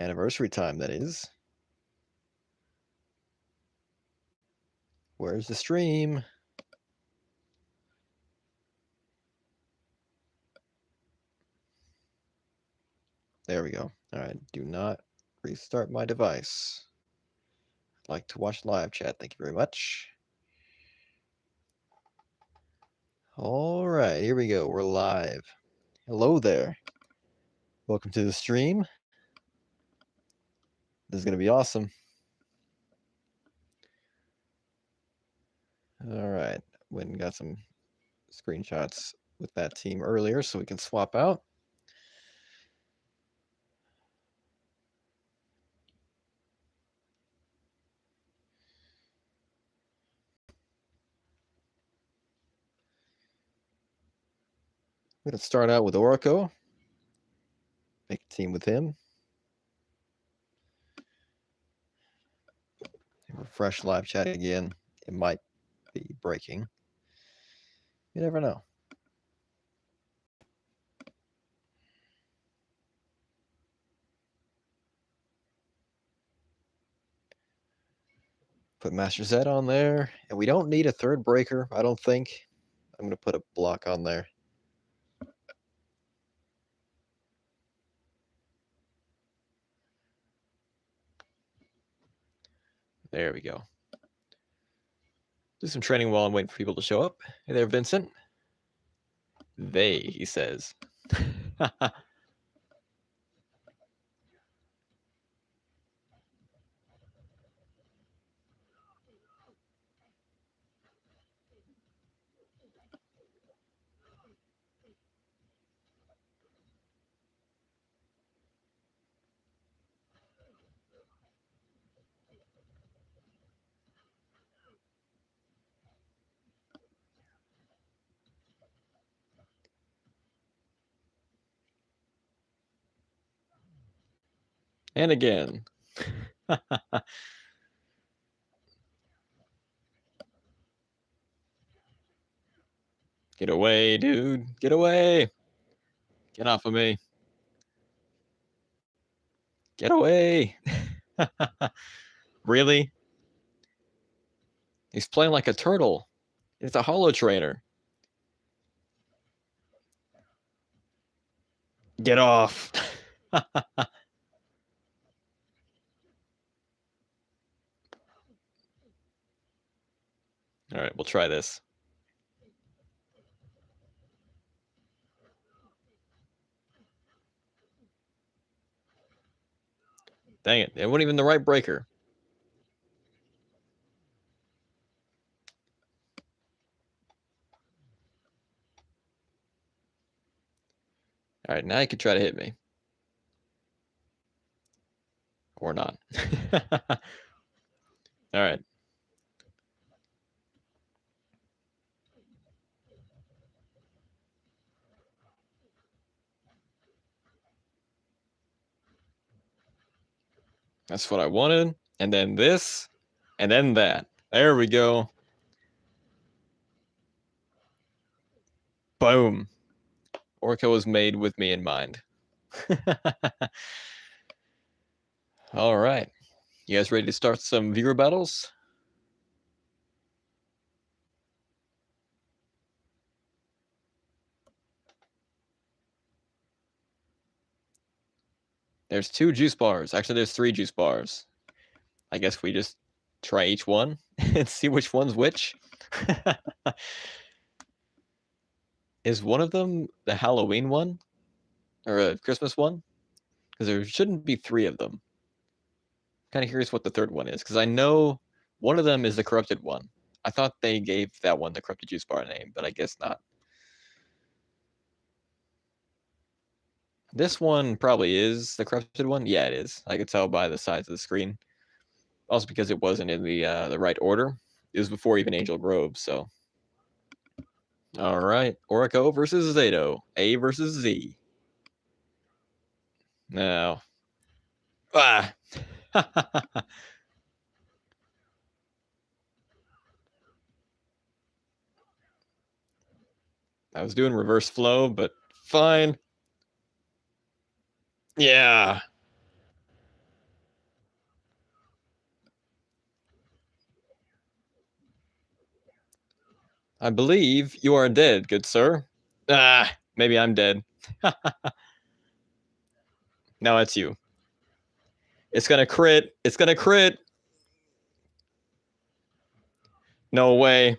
Anniversary time, that is. Where's the stream? There we go. All right, do not restart my device. I'd like to watch live chat. Thank you very much. All right, here we go. We're live. Hello there. Welcome to the stream. This is going to be awesome. All right, went and got some screenshots with that team earlier so we can swap out. I'm going to start out with Oracle. Make a team with him. Refresh live chat again. It might be breaking. You never know. Put Master Z on there. And we don't need a third breaker, I don't think. I'm going to put a block on there. There we go. Do some training while I'm waiting for people to show up. Hey there, Vincent. They, he says. And again. Get away, dude. Get away. Get off of me. Get away. Really? He's playing like a turtle. It's a holo trainer. Get off. All right, we'll try this. Dang it. It wasn't even the right breaker. All right, now you can try to hit me. Or not. All right. That's what I wanted. And then this. And then that. There we go. Boom. Orca was made with me in mind. All right. You guys ready to start some viewer battles? There's 2 juice bars. Actually, there's 3 juice bars. I guess we just try each one and see which one's which. Is one of them the Halloween one? Or a Christmas one? Because there shouldn't be 3 of them. Kind of curious what the third one is, because I know one of them is the corrupted one. I thought they gave that one the corrupted juice bar name, but I guess not. This one probably is the corrupted one. Yeah, it is. I could tell by the size of the screen. Also because it wasn't in the right order. It was before even Angel Grove, so. All right, Orico versus Zato. A versus Z. Now. Ah. I was doing reverse flow, but fine. Yeah. I believe you are dead, good sir. Ah, maybe I'm dead. No, it's you. It's gonna crit. It's gonna crit. No way.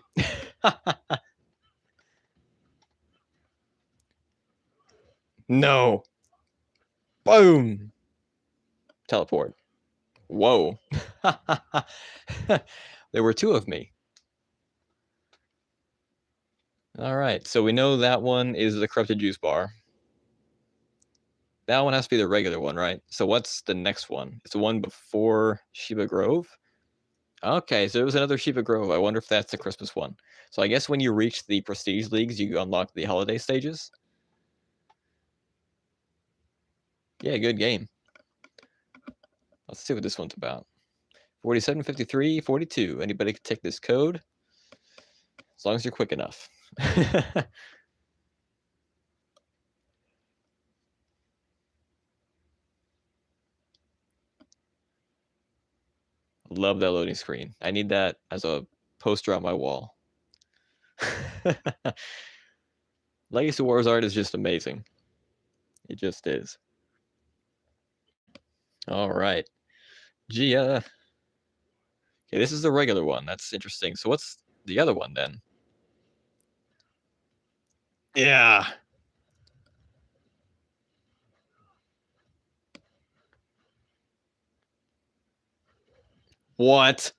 No. Boom. Teleport. Whoa. There were two of me. All right, so we know that one is the corrupted juice bar. That one has to be the regular one, right? So what's the next one? It's the one before Shiba Grove? Okay, so it was another Shiba Grove. I wonder if that's the Christmas one. So I guess when you reach the Prestige Leagues, you unlock the holiday stages. Yeah, good game. Let's see what this one's about. 47, 53, 42. Anybody can take this code as long as you're quick enough. Love that loading screen. I need that as a poster on my wall. Legacy Wars art is just amazing. It just is. All right. Gia. Okay, this is the regular one. That's interesting. So what's the other one then? Yeah. What?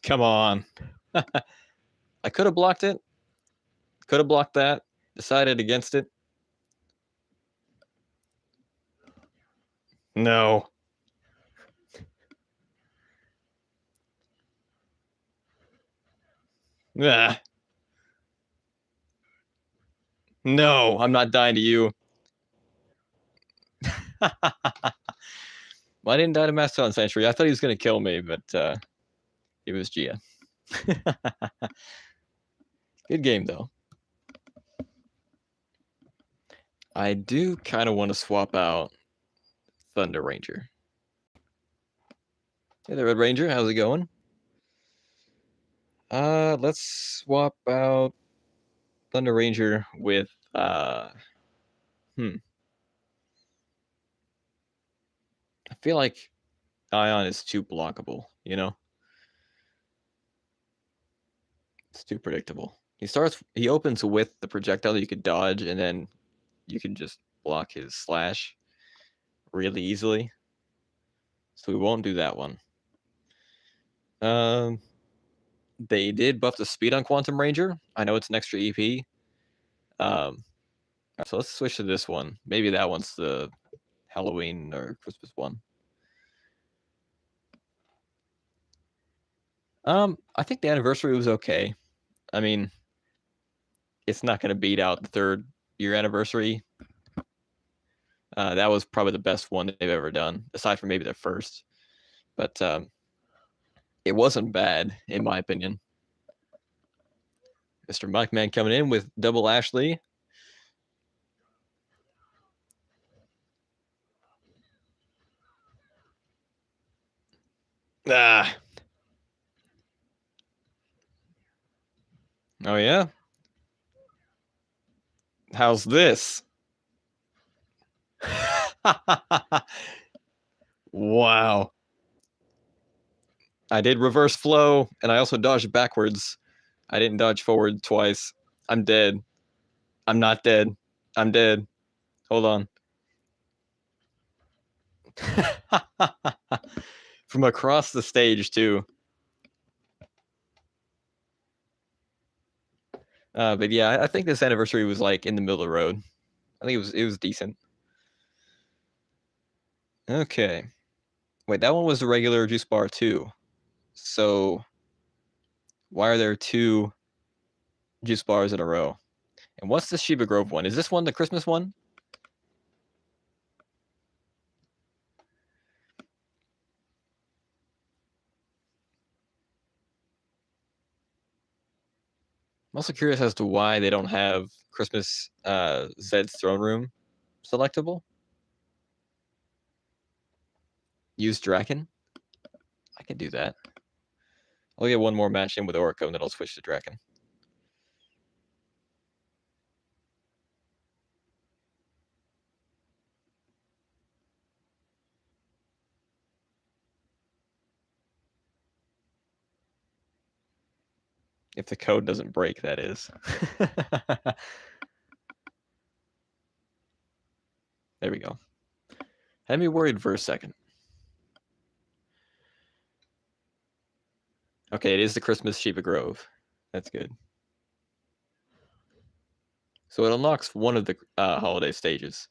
Come on. I could have blocked it. Could have blocked that. Decided against it. No. Ah. No, I'm not dying to you. Well, I didn't die to Mastodon Century. I thought he was going to kill me, but it was Gia. Good game, though. I do kind of want to swap out Thunder Ranger. Hey there, Red Ranger. How's it going? Let's swap out Thunder Ranger with I feel like Ion is too blockable, you know? It's too predictable. He opens with the projectile that you could dodge, and then you can just block his slash really easily. So we won't do that one. They did buff the speed on Quantum Ranger. I know it's an extra EP. So let's switch to this one. Maybe that one's the Halloween or Christmas one. I think the anniversary was okay. I mean, it's not going to beat out the 3rd year anniversary. That was probably the best one they've ever done, aside from maybe their first. But it wasn't bad, in my opinion. Mr. Mike Man coming in with double Ashley. Ah. Oh, yeah? How's this? Wow. I did reverse flow, and I also dodged backwards. I didn't dodge forward twice. I'm dead. I'm not dead. I'm dead. Hold on. From across the stage, too. But yeah, I think this anniversary was like in the middle of the road. I think it was decent. Okay. Wait, that one was the regular juice bar too. So why are there 2 juice bars in a row? And what's the Shiba Grove one? Is this one the Christmas one? I'm also curious as to why they don't have Christmas Zed's Throne Room selectable. Use Draken. I can do that. I'll get one more match in with Orko, and then I'll switch to Draken. If the code doesn't break, that is. There we go. Had me worried for a second. Okay, it is the Christmas Shiva Grove. That's good. So it unlocks one of the holiday stages.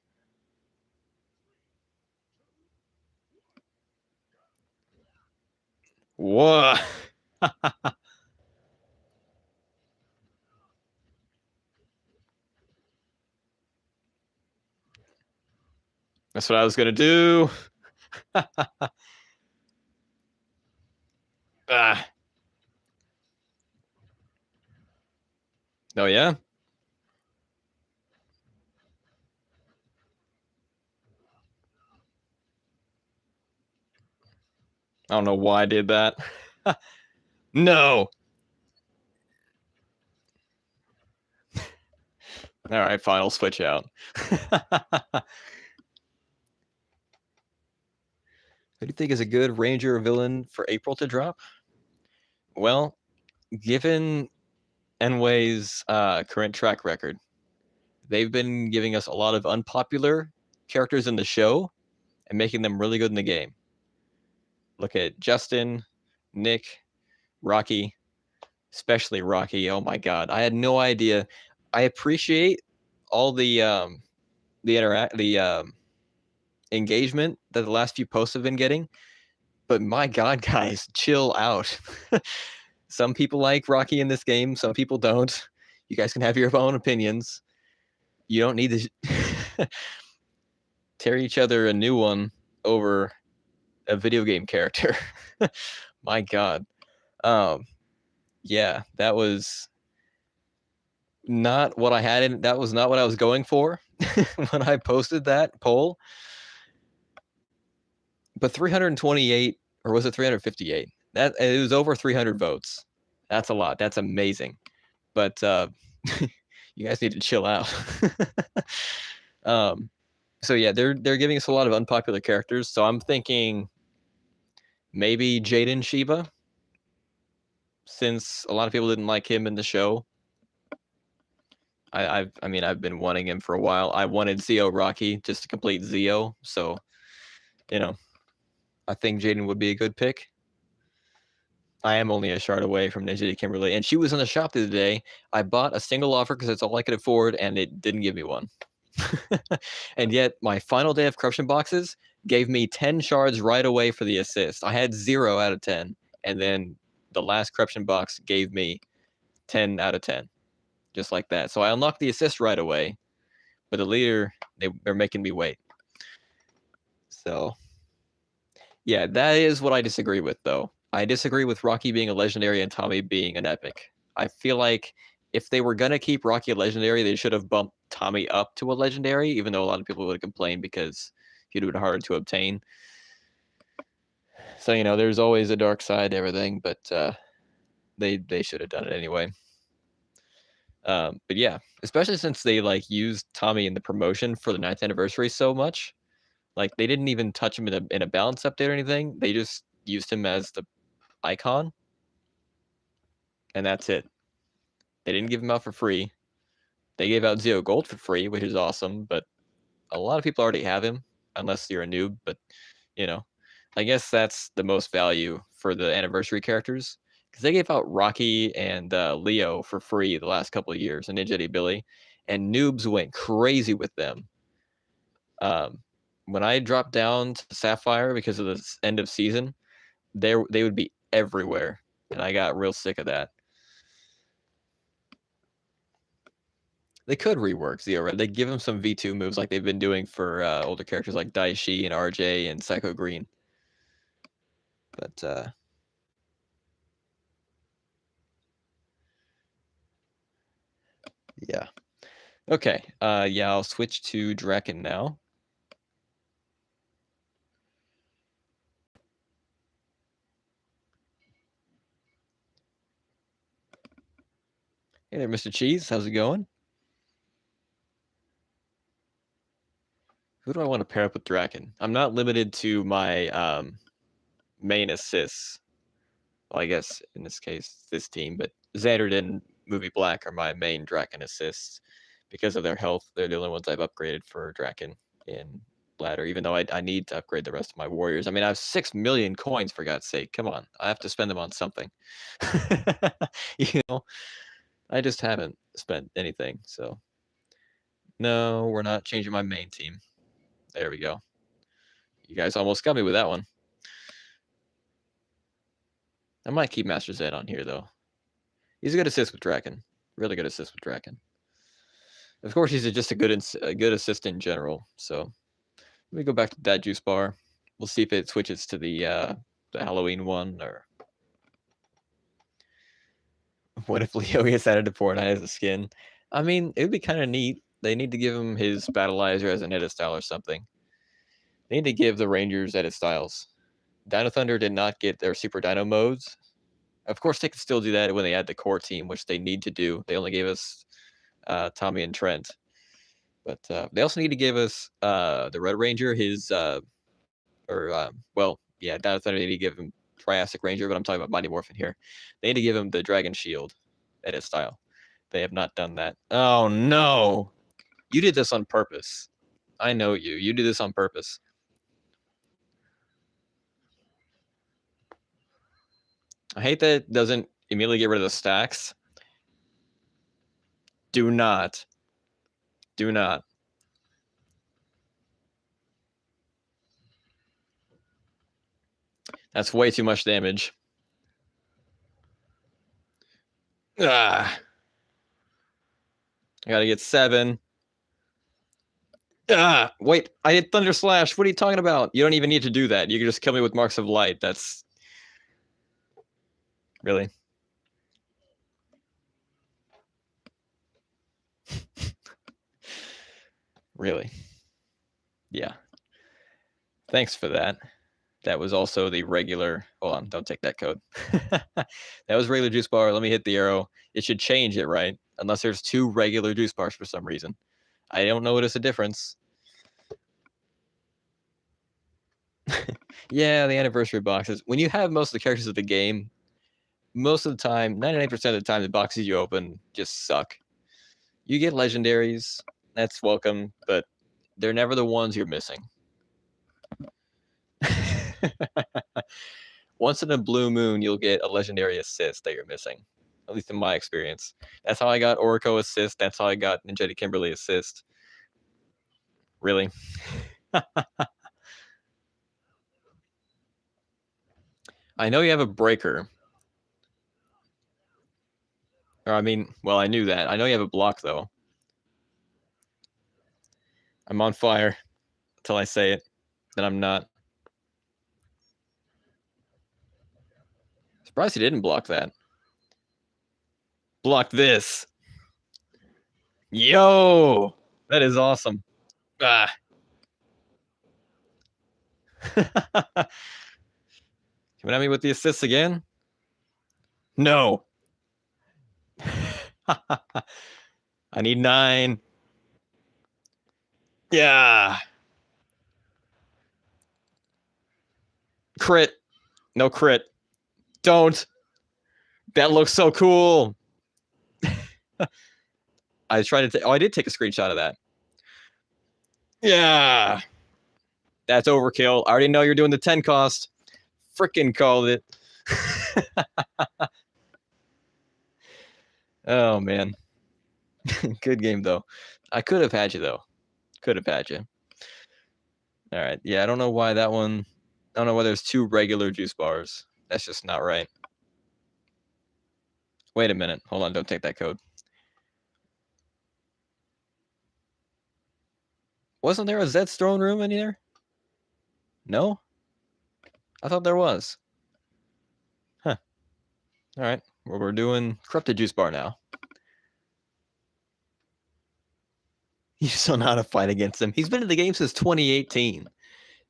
Whoa! That's what I was gonna do. Ah. Oh yeah? I don't know why I did that. No! Alright, fine, I'll switch out. Who do you think is a good Ranger villain for April to drop? Well, given Enway's current track record, they've been giving us a lot of unpopular characters in the show and making them really good in the game. Look at Justin, Nick, Rocky, especially Rocky. Oh my god, I had no idea. I appreciate all the engagement that the last few posts have been getting, but my god, guys, chill out. Some people like Rocky in this game, some people don't. You guys can have your own opinions. You don't need to tear each other a new one over a video game character. My god. Yeah, that was not what I had in. That was not what I was going for when I posted that poll. But 328, or was it 358? That it was over 300 votes. That's a lot. That's amazing. But you guys need to chill out. So yeah, they're giving us a lot of unpopular characters. So I'm thinking maybe Jaden Shiva, since a lot of people didn't like him in the show. I mean, I've been wanting him for a while. I wanted Zio Rocky just to complete Zio. So, you know, I think Jaden would be a good pick. I am only a shard away from Ninja Kimberly, and she was in the shop the other day. I bought a single offer because that's all I could afford, and it didn't give me one. And yet, my final day of corruption boxes gave me 10 shards right away for the assist. I had 0 out of 10, and then the last corruption box gave me 10 out of 10, just like that. So I unlocked the assist right away, but the leader, they're making me wait. So, yeah, that is what I disagree with, though. I disagree with Rocky being a legendary and Tommy being an epic. I feel like if they were going to keep Rocky a legendary, they should have bumped Tommy up to a legendary, even though a lot of people would complain because he'd have been harder to obtain. So, there's always a dark side to everything, but they should have done it anyway. But yeah, especially since they used Tommy in the promotion for the 9th anniversary so much. Like, they didn't even touch him in a balance update or anything. They just used him as the icon, and that's it. They didn't give him out for free. They gave out Zio Gold for free, which is awesome, but a lot of people already have him, unless you're a noob. But, I guess that's the most value for the anniversary characters, because they gave out Rocky and Leo for free the last couple of years, and Ninja Eddie Billy, and noobs went crazy with them. When I dropped down to Sapphire because of the end of season, they would be everywhere, and I got real sick of that. They could rework Zio Red. They give him some V2 moves like they've been doing for older characters like Daishi and RJ and Psycho Green. But yeah. Okay. Yeah, I'll switch to Draken now. Hey there, Mr. Cheese. How's it going? Who do I want to pair up with Draken? I'm not limited to my main assists. Well, I guess in this case, this team, but Xander and Movie Black are my main Draken assists because of their health. They're the only ones I've upgraded for Draken in ladder, even though I need to upgrade the rest of my warriors. I mean, I have 6 million coins, for God's sake. Come on. I have to spend them on something. You know, I just haven't spent anything. So, no, we're not changing my main team. There we go. You guys almost got me with that one. I might keep Master Zed on here, though. He's a good assist with Draken. Really good assist with Draken. Of course, he's just a good assist in general. So let me go back to that juice bar. We'll see if it switches to the Halloween one, or what if Leo gets added to Fortnite as a skin? I mean, it would be kind of neat. They need to give him his Battleizer as an edit style or something. They need to give the Rangers edit styles. Dino Thunder did not get their Super Dino modes. Of course, they can still do that when they add the core team, which they need to do. They only gave us Tommy and Trent. But they also need to give us the Red Ranger his, Dino Thunder, they need to give him Triassic Ranger, but I'm talking about Mighty Morphin here. They need to give him the Dragon Shield edit style. They have not done that. Oh, no. You did this on purpose. I know you. You did this on purpose. I hate that it doesn't immediately get rid of the stacks. Do not. Do not. That's way too much damage. Ah. I gotta get 7. Ah, wait, I did Thunder Slash. What are you talking about? You don't even need to do that. You can just kill me with Marks of Light. That's... Really? Really? Yeah. Thanks for that. That was also the regular... Hold on, don't take that code. That was regular juice bar. Let me hit the arrow. It should change it, right? Unless there's 2 regular juice bars for some reason. I don't notice a difference. Yeah, the anniversary boxes. When you have most of the characters of the game, most of the time, 99% of the time, the boxes you open just suck. You get legendaries, that's welcome, but they're never the ones you're missing. Once in a blue moon, you'll get a legendary assist that you're missing, at least in my experience. That's how I got Orico assist. That's how I got Ninjetti Kimberly assist. Really? I know you have a breaker. Or I mean, well, I knew that. I know you have a block, though. I'm on fire until I say it. Then I'm not. Surprised he didn't block that. Block this. Yo! That is awesome. Ah. Coming at me with the assists again? No. I need 9. Yeah. Crit. No crit. Don't. That looks so cool. I tried to... I did take a screenshot of that. Yeah. That's overkill. I already know you're doing the 10 cost. Freaking called it. Oh, man. Good game, though. I could have had you, though. Could have had you. All right. Yeah, I don't know why that one... I don't know why there's 2 regular juice bars. That's just not right. Wait a minute. Hold on. Don't take that code. Wasn't there a Zed's throne room in here? No? I thought there was. Huh. All right. Well, we're doing corrupted juice bar now. You still know how to fight against him. He's been in the game since 2018.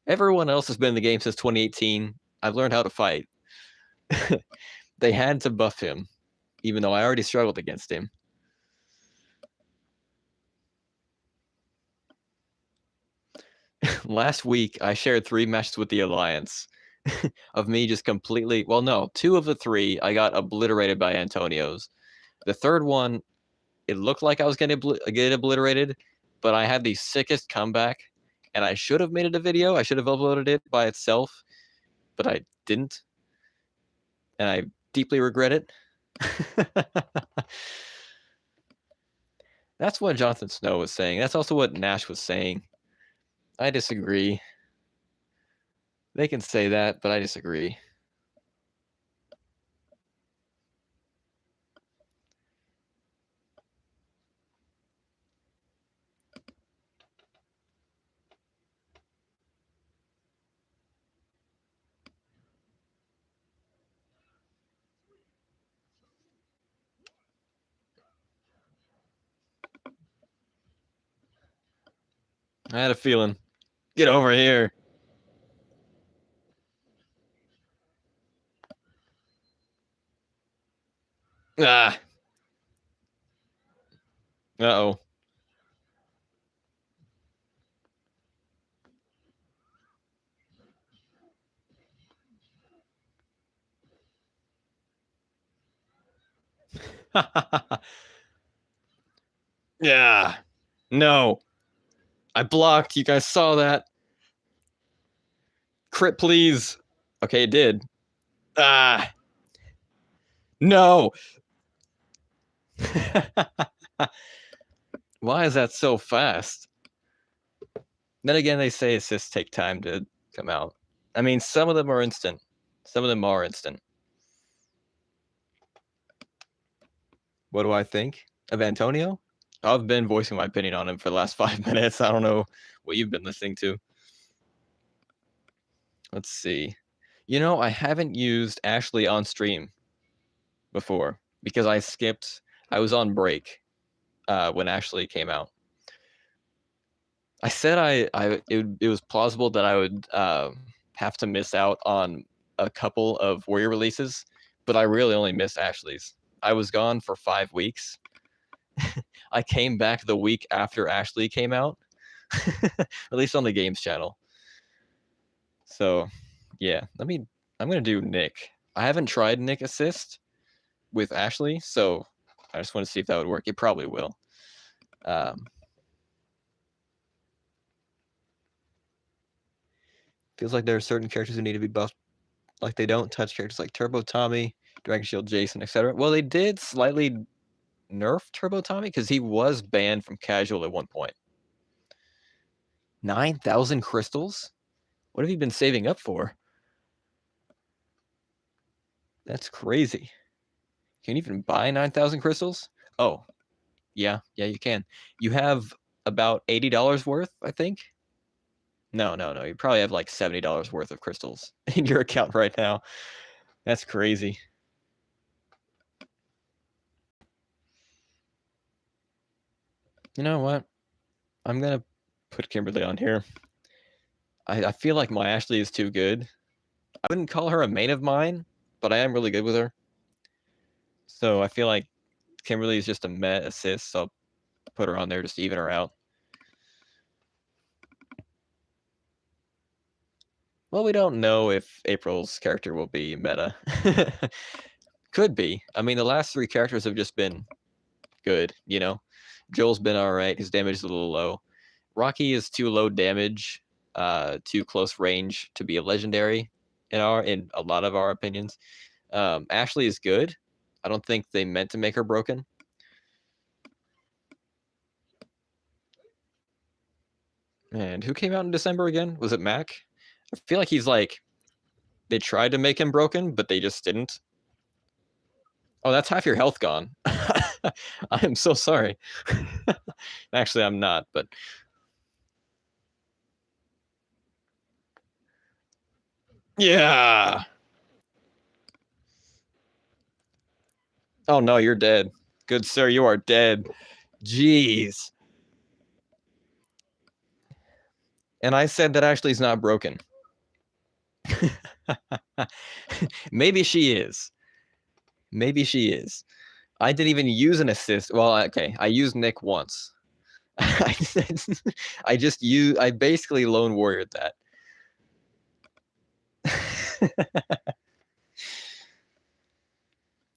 Everyone else has been in the game since 2018. I've learned how to fight. They had to buff him, even though I already struggled against him. Last week, I shared 3 matches with the Alliance. of me just completely. Well, no, 2 of the 3 I got obliterated by Antonio's. The third one, it looked like I was going to get obliterated, but I had the sickest comeback, and I should have made it a video. I should have uploaded it by itself, but I didn't, and I deeply regret it. That's what Jonathan Snow was saying. That's also what Nash was saying. I disagree. They can say that, but I disagree. I had a feeling. Get over here. Ah. Uh-oh. Yeah. No. I blocked. You guys saw that. Crit, please. Okay, it did. Ah. No. Why is that so fast? Then again, they say assists take time to come out. I mean, some of them are instant. Some of them are instant. What do I think of Antonio? I've been voicing my opinion on him for the last 5 minutes. I don't know what you've been listening to. Let's see. You know, I haven't used Ashley on stream before because I skipped. I was on break when Ashley came out. I said it was plausible that I would have to miss out on a couple of Warrior releases, but I really only missed Ashley's. I was gone for 5 weeks. I came back the week after Ashley came out, at least on the games channel. So, yeah, I'm gonna do Nick. I haven't tried Nick Assist with Ashley, so I just want to see if that would work. It probably will. Feels like there are certain characters who need to be buffed, like they don't touch characters like Turbo Tommy, Dragon Shield Jason, etc. Well, they did slightly nerf Turbo Tommy because he was banned from casual at one point. 9,000 crystals? What have you been saving up for? That's crazy. Can you even buy 9,000 crystals? Oh, yeah, you can. You have about $80 worth, I think. No. You probably have like $70 worth of crystals in your account right now. That's crazy. You know what? I'm going to put Kimberly on here. I feel like my Ashley is too good. I wouldn't call her a main of mine, but I am really good with her. So I feel like Kimberly is just a meh assist, so I'll put her on there just to even her out. Well, we don't know if April's character will be meta. Could be. I mean, the last 3 characters have just been good, you know? Joel's been all right. His damage is a little low. Rocky is too low damage, too close range to be a legendary in a lot of our opinions. Ashley is good. I don't think they meant to make her broken. And who came out in December again? Was it Mac? I feel like he's like, they tried to make him broken, but they just didn't. Oh, that's half your health gone. I am so sorry. Actually, I'm not, but yeah. Oh no, you're dead. Good sir, you are dead. Jeez. And I said that Ashley's not broken. Maybe she is. Maybe she is. I didn't even use an assist. Well, okay, I used Nick once. I basically lone warriored that.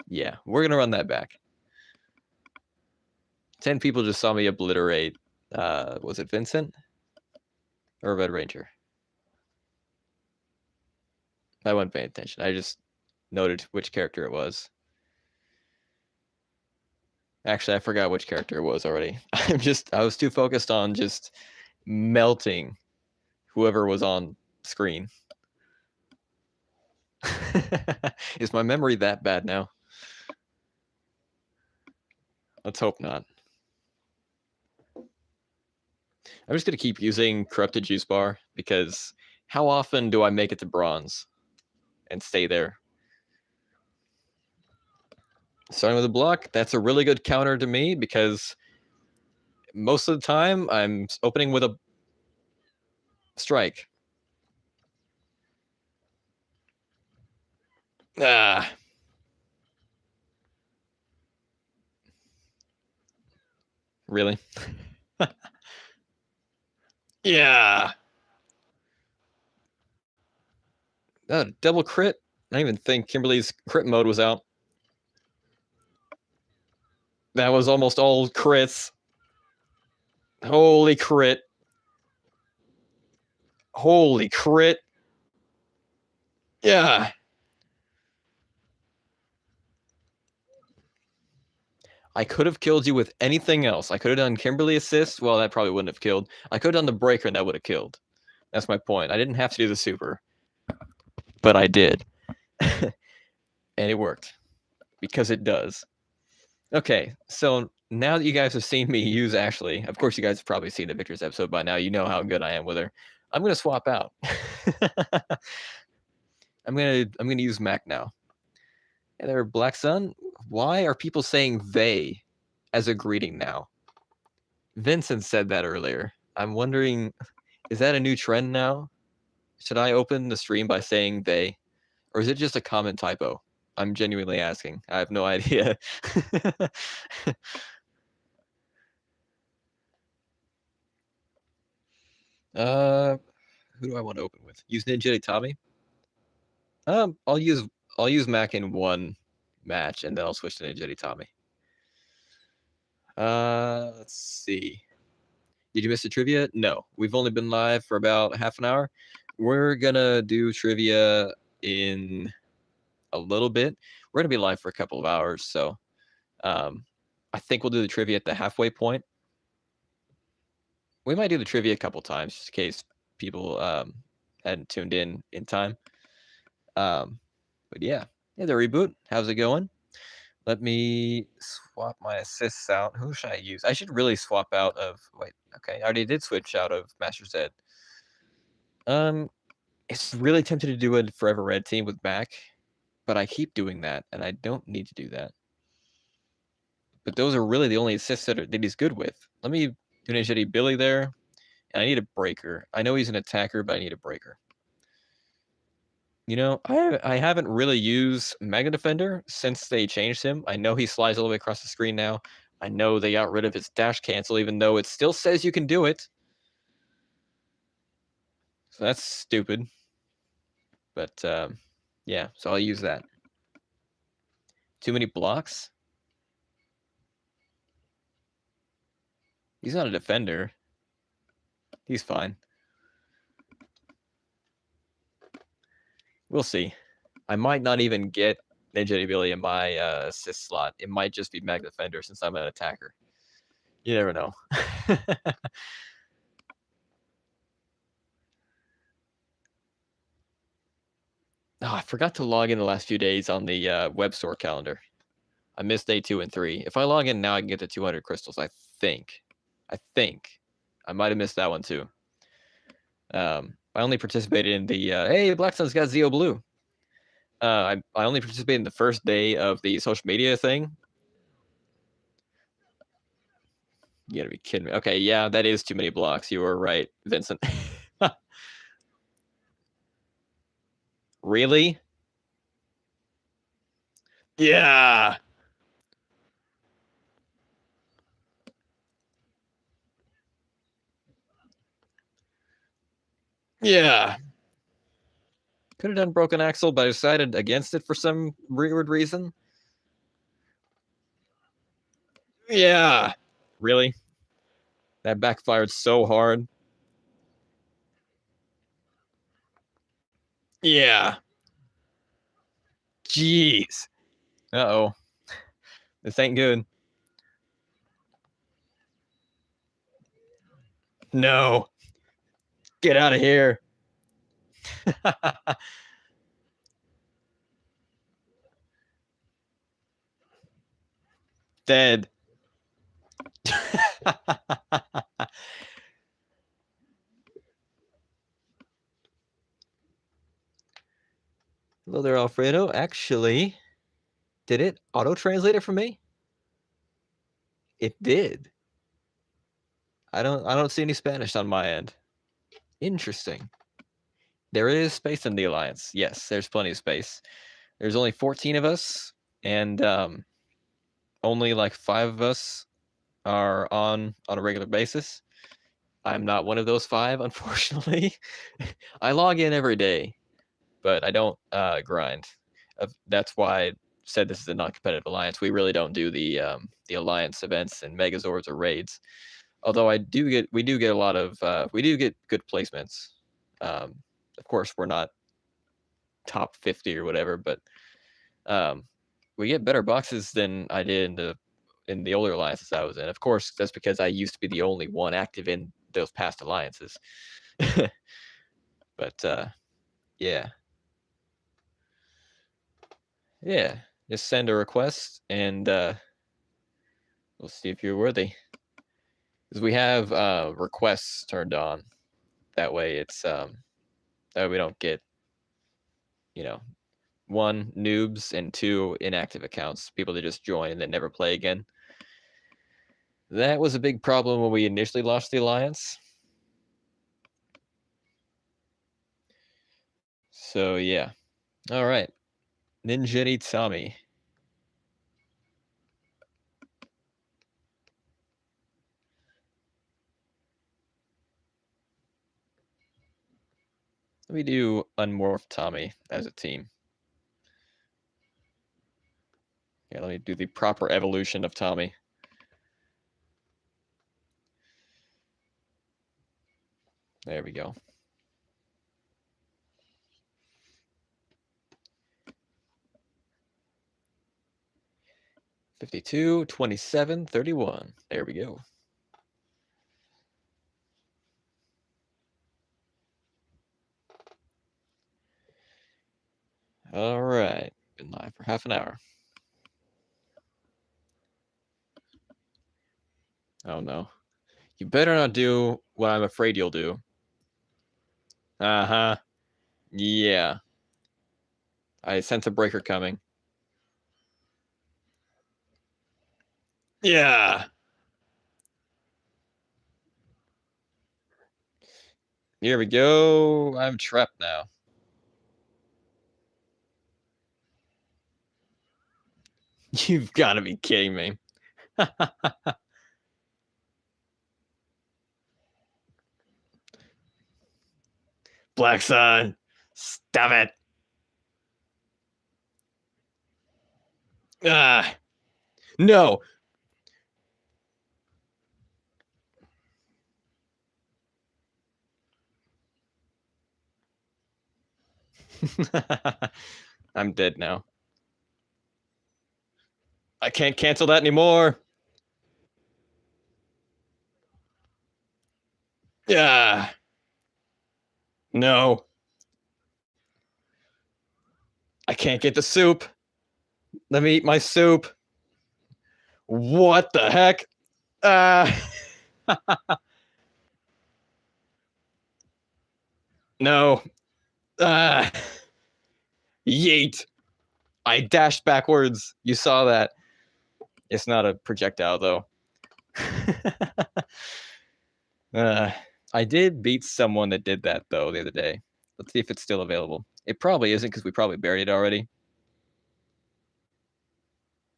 Yeah, we're gonna run that back. 10 people just saw me obliterate. Was it Vincent or Red Ranger? I wasn't paying attention. I just noted which character it was. Actually, I forgot which character it was already. I was too focused on just melting whoever was on screen. Is my memory that bad now? Let's hope not. I'm just going to keep using Corrupted Juice Bar because how often do I make it to bronze and stay there? Starting with a block, that's a really good counter to me because most of the time I'm opening with a strike. Ah. Really? Yeah. Double crit? I didn't even think Kimberly's crit mode was out. That was almost all crits. Holy crit. Holy crit. Yeah. I could have killed you with anything else. I could have done Kimberly assist. Well, that probably wouldn't have killed. I could have done the breaker and that would have killed. That's my point. I didn't have to do the super. But I did. And it worked. Because it does. Okay, so now that you guys have seen me use Ashley, of course you guys have probably seen the Victor's episode by now. You know how good I am with her. I'm gonna swap out. I'm gonna use Mac now. Hey there, Black Sun. Why are people saying they as a greeting now? Vincent said that earlier. I'm wondering, is that a new trend now? Should I open the stream by saying they? Or is it just a common typo? I'm genuinely asking. I have no idea. Who do I want to open with? Use Ninja Tommy? I'll use Mac in one match and then I'll switch to Ninja Tommy. Let's see. Did you miss the trivia? No. We've only been live for about half an hour. We're gonna do trivia in a little bit. We're gonna be live for a couple of hours, so I think we'll do the trivia at the halfway point. We might do the trivia a couple times just in case people hadn't tuned in time. But yeah, the reboot. How's it going? Let me swap my assists out. Who should I use? I should really swap out of. Wait, okay, I already did switch out of Master Zed. It's really tempted to do a Forever Red team with Mac, but I keep doing that, and I don't need to do that. But those are really the only assists that he's good with. Let me do Ninja Billy there, and I need a breaker. I know he's an attacker, but I need a breaker. You know, I haven't really used Mega Defender since they changed him. I know he slides all the way across the screen now. I know they got rid of his dash cancel, even though it still says you can do it. So that's stupid. But yeah, so I'll use that. Too many blocks? He's not a defender. He's fine. We'll see. I might not even get Ninja Billy in my assist slot. It might just be Mega Defender since I'm an attacker. You never know. Oh, I forgot to log in the last few days on the web store calendar. I missed day 2 and 3. If I log in now, I can get to 200 crystals, I think. I might have missed that one too. I only participated in the, hey, Black Sun's got Zeo Blue. I only participated in the first day of the social media thing. You gotta be kidding me. Okay, yeah, that is too many blocks. You were right, Vincent. Really? Yeah. Yeah. Could have done Broken Axle, but I decided against it for some weird reason. Yeah. Really? That backfired so hard. Yeah. Jeez. Uh-oh. This ain't good. No. Get out of here. Dead. Hello there, Alfredo. Actually, did it auto-translate it for me? It did. I don't see any Spanish on my end. Interesting. There is space in the Alliance. Yes, there's plenty of space. There's only 14 of us, and only like 5 of us are on a regular basis. I'm not one of those 5, unfortunately. I log in every day, but I don't grind. That's why I said this is a non-competitive alliance. We really don't do the alliance events and Megazords or raids. Although we do get a lot of we do get good placements. Of course, we're not top 50 or whatever, but we get better boxes than I did in the older alliances I was in. Of course, that's because I used to be the only one active in those past alliances. But yeah. Yeah, just send a request and we'll see if you're worthy. Because we have requests turned on. That way it's that way we don't get, 1, noobs, and 2, inactive accounts, people that just join and then never play again. That was a big problem when we initially launched the alliance. So yeah. All right. Ninjitty Tommy. Let me do Unmorph Tommy as a team. Yeah, let me do the proper evolution of Tommy. There we go. $52, $27, $31. There we go. All right. Been live for half an hour. Oh no. You better not do what I'm afraid you'll do. Uh-huh. Yeah. I sense a breaker coming. Yeah. Here we go. I'm trapped now. You've got to be kidding me. Black Sun, stop it. Ah, no. I'm dead now. I can't cancel that anymore. Yeah. No. I can't get the soup. Let me eat my soup. What the heck? No. Yeet. I dashed backwards. You saw that. It's not a projectile, though. I did beat someone that did that, though, the other day. Let's see if it's still available. It probably isn't because we probably buried it already.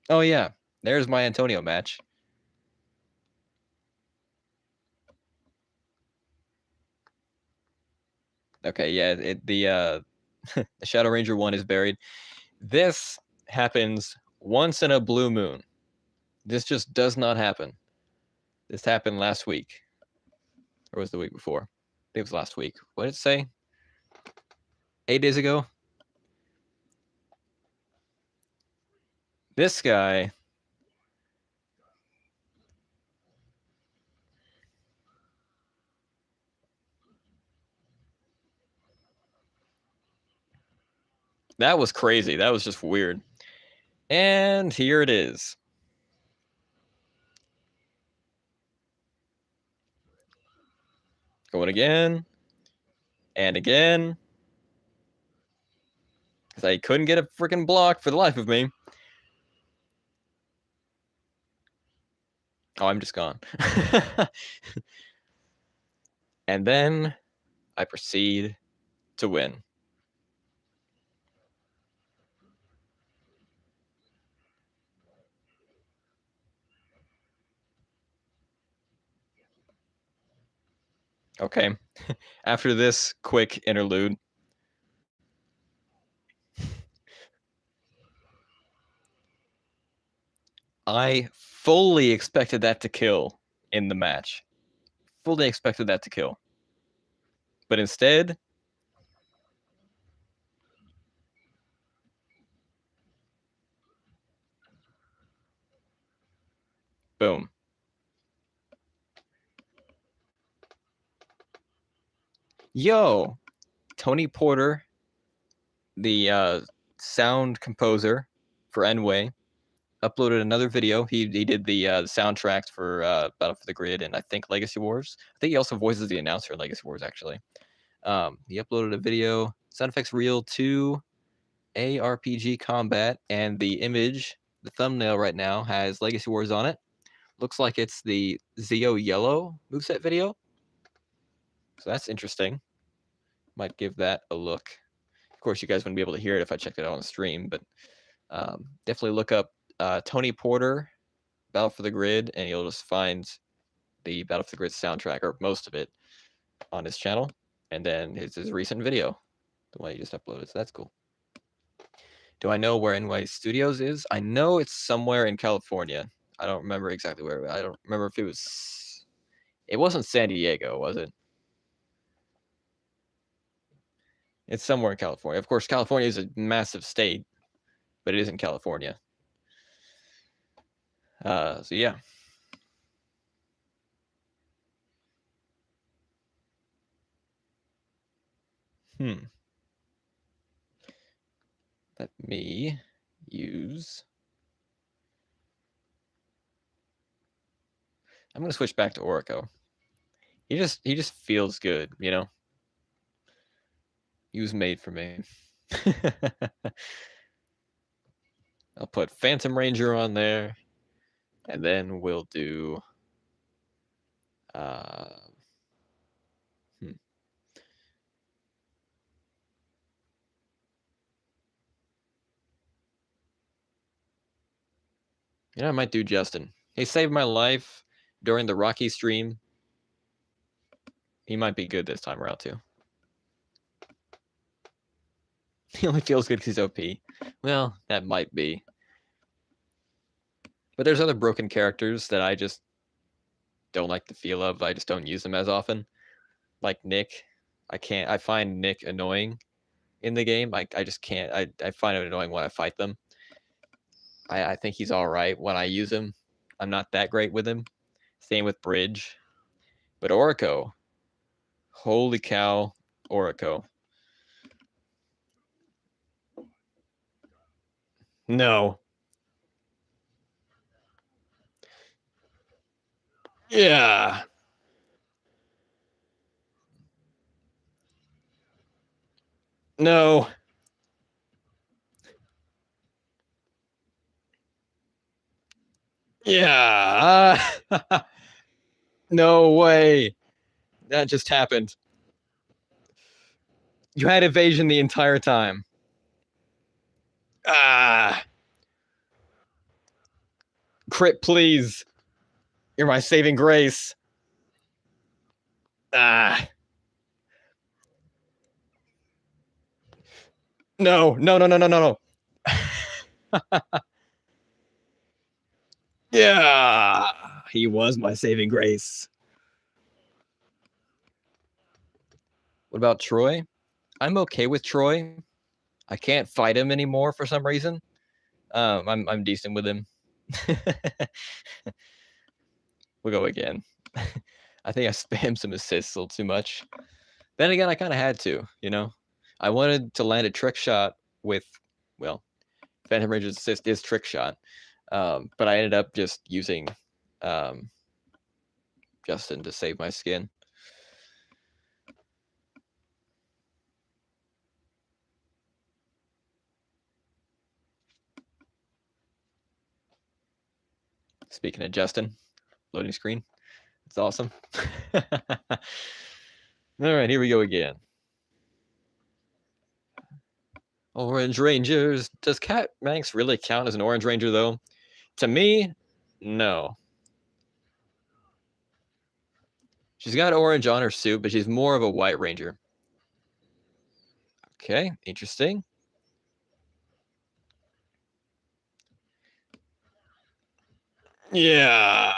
Oh, yeah. There's my Antonio match. Okay, yeah, The Shadow Ranger 1 is buried. This happens once in a blue moon. This just does not happen. This happened last week. Or was it the week before? I think it was last week. What did it say? 8 days ago? This guy... That was crazy. That was just weird. And here it is. Going again. And again. Because I couldn't get a freaking block for the life of me. Oh, I'm just gone. And then I proceed to win. Okay. After this quick interlude, I fully expected that to kill in the match. Fully expected that to kill. But instead, boom. Yo, Tony Porter, the sound composer for Enway, uploaded another video. He did the soundtracks for Battle for the Grid and I think Legacy Wars. I think he also voices the announcer in Legacy Wars, actually. He uploaded a video, Sound Effects Reel 2 ARPG Combat, and the image, the thumbnail right now, has Legacy Wars on it. Looks like it's the Zeo Yellow moveset video. So that's interesting. Might give that a look. Of course, you guys wouldn't be able to hear it if I checked it out on the stream, but definitely look up Tony Porter, Battle for the Grid, and you'll just find the Battle for the Grid soundtrack, or most of it, on his channel. And then his recent video, the one he just uploaded. So that's cool. Do I know where NY Studios is? I know it's somewhere in California. I don't remember exactly where. I don't remember if it was... It wasn't San Diego, was it? It's somewhere in California. Of course, California is a massive state, but it isn't California. So yeah. Let me use... I'm going to switch back to Orico. He just feels good, you know? He was made for me. I'll put Phantom Ranger on there, and then we'll do... You know, I might do Justin. He saved my life during the Rocky stream. He might be good this time around, too. He only feels good because he's OP. Well, that might be. But there's other broken characters that I just don't like the feel of. I just don't use them as often. Like Nick. I find Nick annoying in the game. I just can't. I find it annoying when I fight them. I think he's all right when I use him. I'm not that great with him. Same with Bridge. But Orico. Holy cow, Orico. No. Yeah. No. Yeah. No way. That just happened. You had evasion the entire time. Ah. Crit, please. You're my saving grace. Ah. No, no, no, no, no, no, no. Yeah, he was my saving grace. What about Troy? I'm okay with Troy. I can't fight him anymore for some reason. I'm decent with him. We'll go again. I think I spammed some assists a little too much. Then again, I kind of had to, you know. I wanted to land a trick shot with, well, Phantom Ranger's assist is trick shot, but I ended up just using Justin to save my skin. Speaking of Justin, loading screen. It's awesome. All right, here we go again. Orange Rangers. Does Cat Manx really count as an Orange Ranger, though? To me, no. She's got orange on her suit, but she's more of a White Ranger. Okay, interesting. Yeah.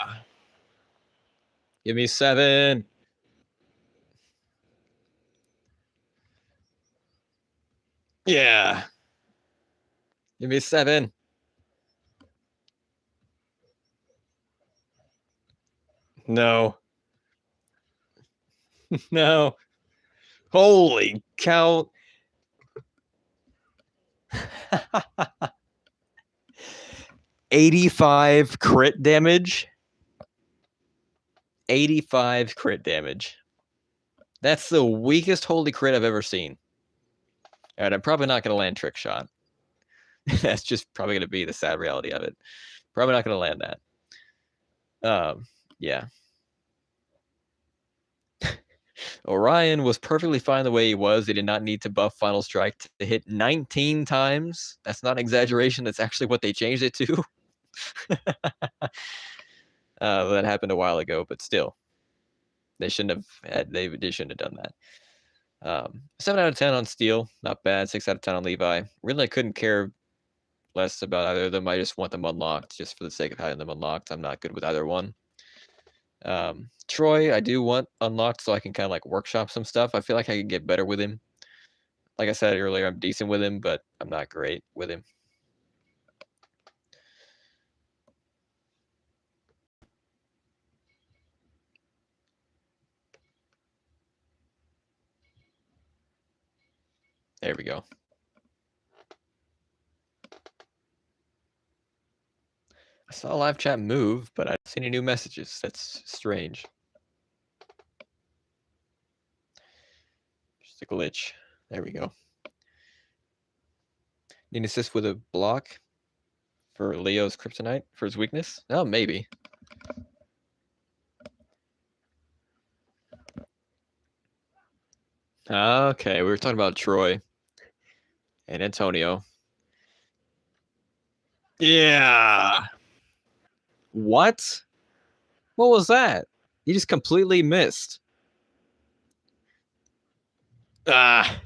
Give me 7. Yeah. Give me 7. No. No. Holy cow. 85 crit damage. 85 crit damage. That's the weakest holy crit I've ever seen. All right, I'm probably not going to land trick shot. That's just probably going to be the sad reality of it. Probably not going to land that. Yeah. Orion was perfectly fine the way he was. They did not need to buff Final Strike to hit 19 times. That's not an exaggeration. That's actually what they changed it to. That happened a while ago, but still, they shouldn't have. They shouldn't have done that. 7 out of 10 on Steel, not bad. 6 out of 10 on Levi. Really, I couldn't care less about either of them. I just want them unlocked, just for the sake of having them unlocked. I'm not good with either one. Troy, I do want unlocked so I can kind of like workshop some stuff. I feel like I can get better with him. Like I said earlier, I'm decent with him, but I'm not great with him. There we go. I saw live chat move, but I don't see any new messages. That's strange. Just a glitch. There we go. Need assist with a block for Leo's Kryptonite for his weakness? Oh, maybe. Okay, we were talking about Troy and Antonio. Yeah. What? What was that? You just completely missed. Ah.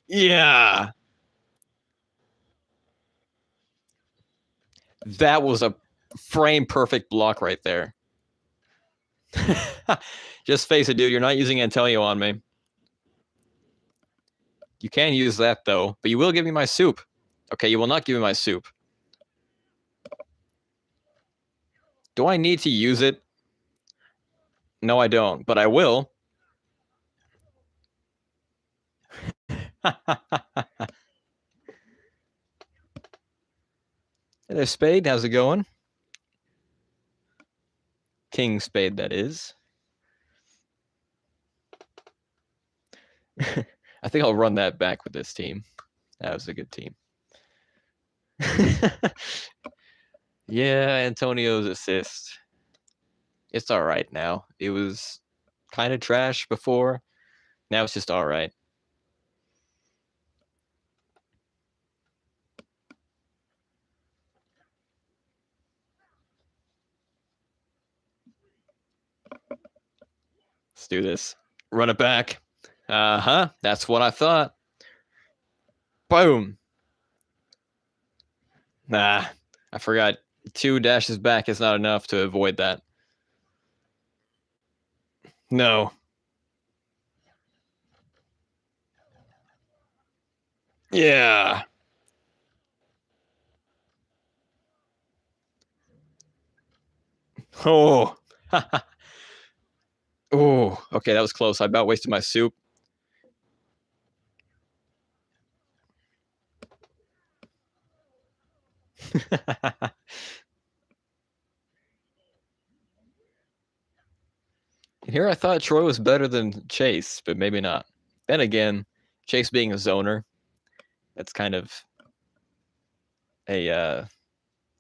Yeah. That was a frame perfect block right there. Just face it, dude. You're not using Antonio on me. You can use that, though. But you will give me my soup. Okay, you will not give me my soup. Do I need to use it? No, I don't. But I will. Hey there, Spade. How's it going? King Spade, that is. I think I'll run that back with this team. That was a good team. Yeah, Antonio's assist. It's all right now. It was kind of trash before. Now it's just all right. Let's do this. Run it back. Uh-huh. That's what I thought. Boom. Nah, I forgot. 2 dashes back is not enough to avoid that. No. Yeah. Oh. Oh, okay, that was close. I about wasted my soup. Here I thought Troy was better than Chase, but maybe not. Then again, Chase being a zoner, that's kind of a an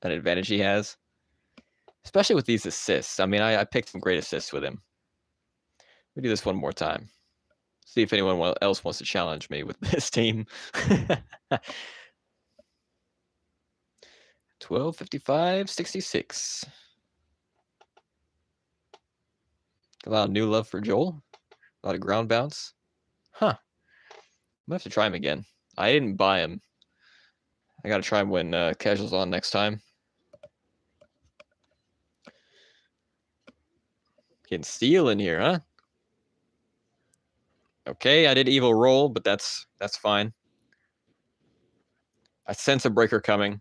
advantage he has, especially with these assists. I mean, I picked some great assists with him. We do this one more time. See if anyone else wants to challenge me with this team. 12:55, 66. A lot of new love for Joel. A lot of ground bounce. Huh. I'm gonna have to try him again. I didn't buy him. I gotta try him when casual's on next time. Getting steal in here, huh? Okay, I did evil roll, but that's fine. I sense a breaker coming.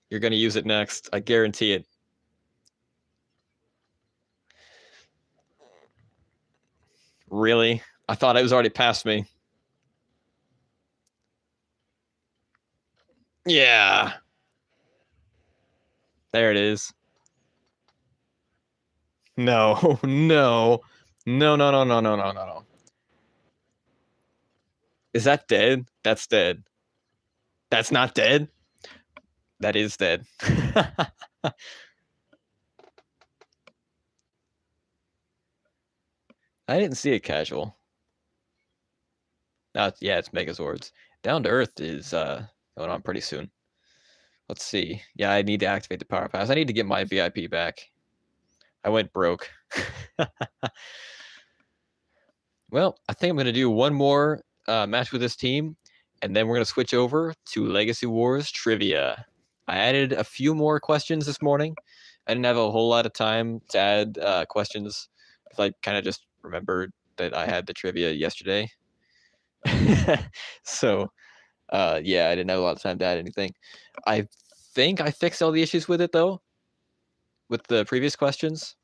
You're gonna use it next. I guarantee it. Really? I thought it was already past me. Yeah. There it is. No, no. No, no, no, no, no, no, no. Is that dead? That's dead. That's not dead? That is dead. I didn't see a casual. Yeah, it's Megazords. Down to Earth is going on pretty soon. Let's see. Yeah, I need to activate the Power Pass. I need to get my VIP back. I went broke. Well, I think I'm going to do one more match with this team, and then we're going to switch over to Legacy Wars Trivia. I added a few more questions this morning. I didn't have a whole lot of time to add questions because I kind of just remembered that I had the trivia yesterday. So, yeah, I didn't have a lot of time to add anything. I think I fixed all the issues with it, though, with the previous questions,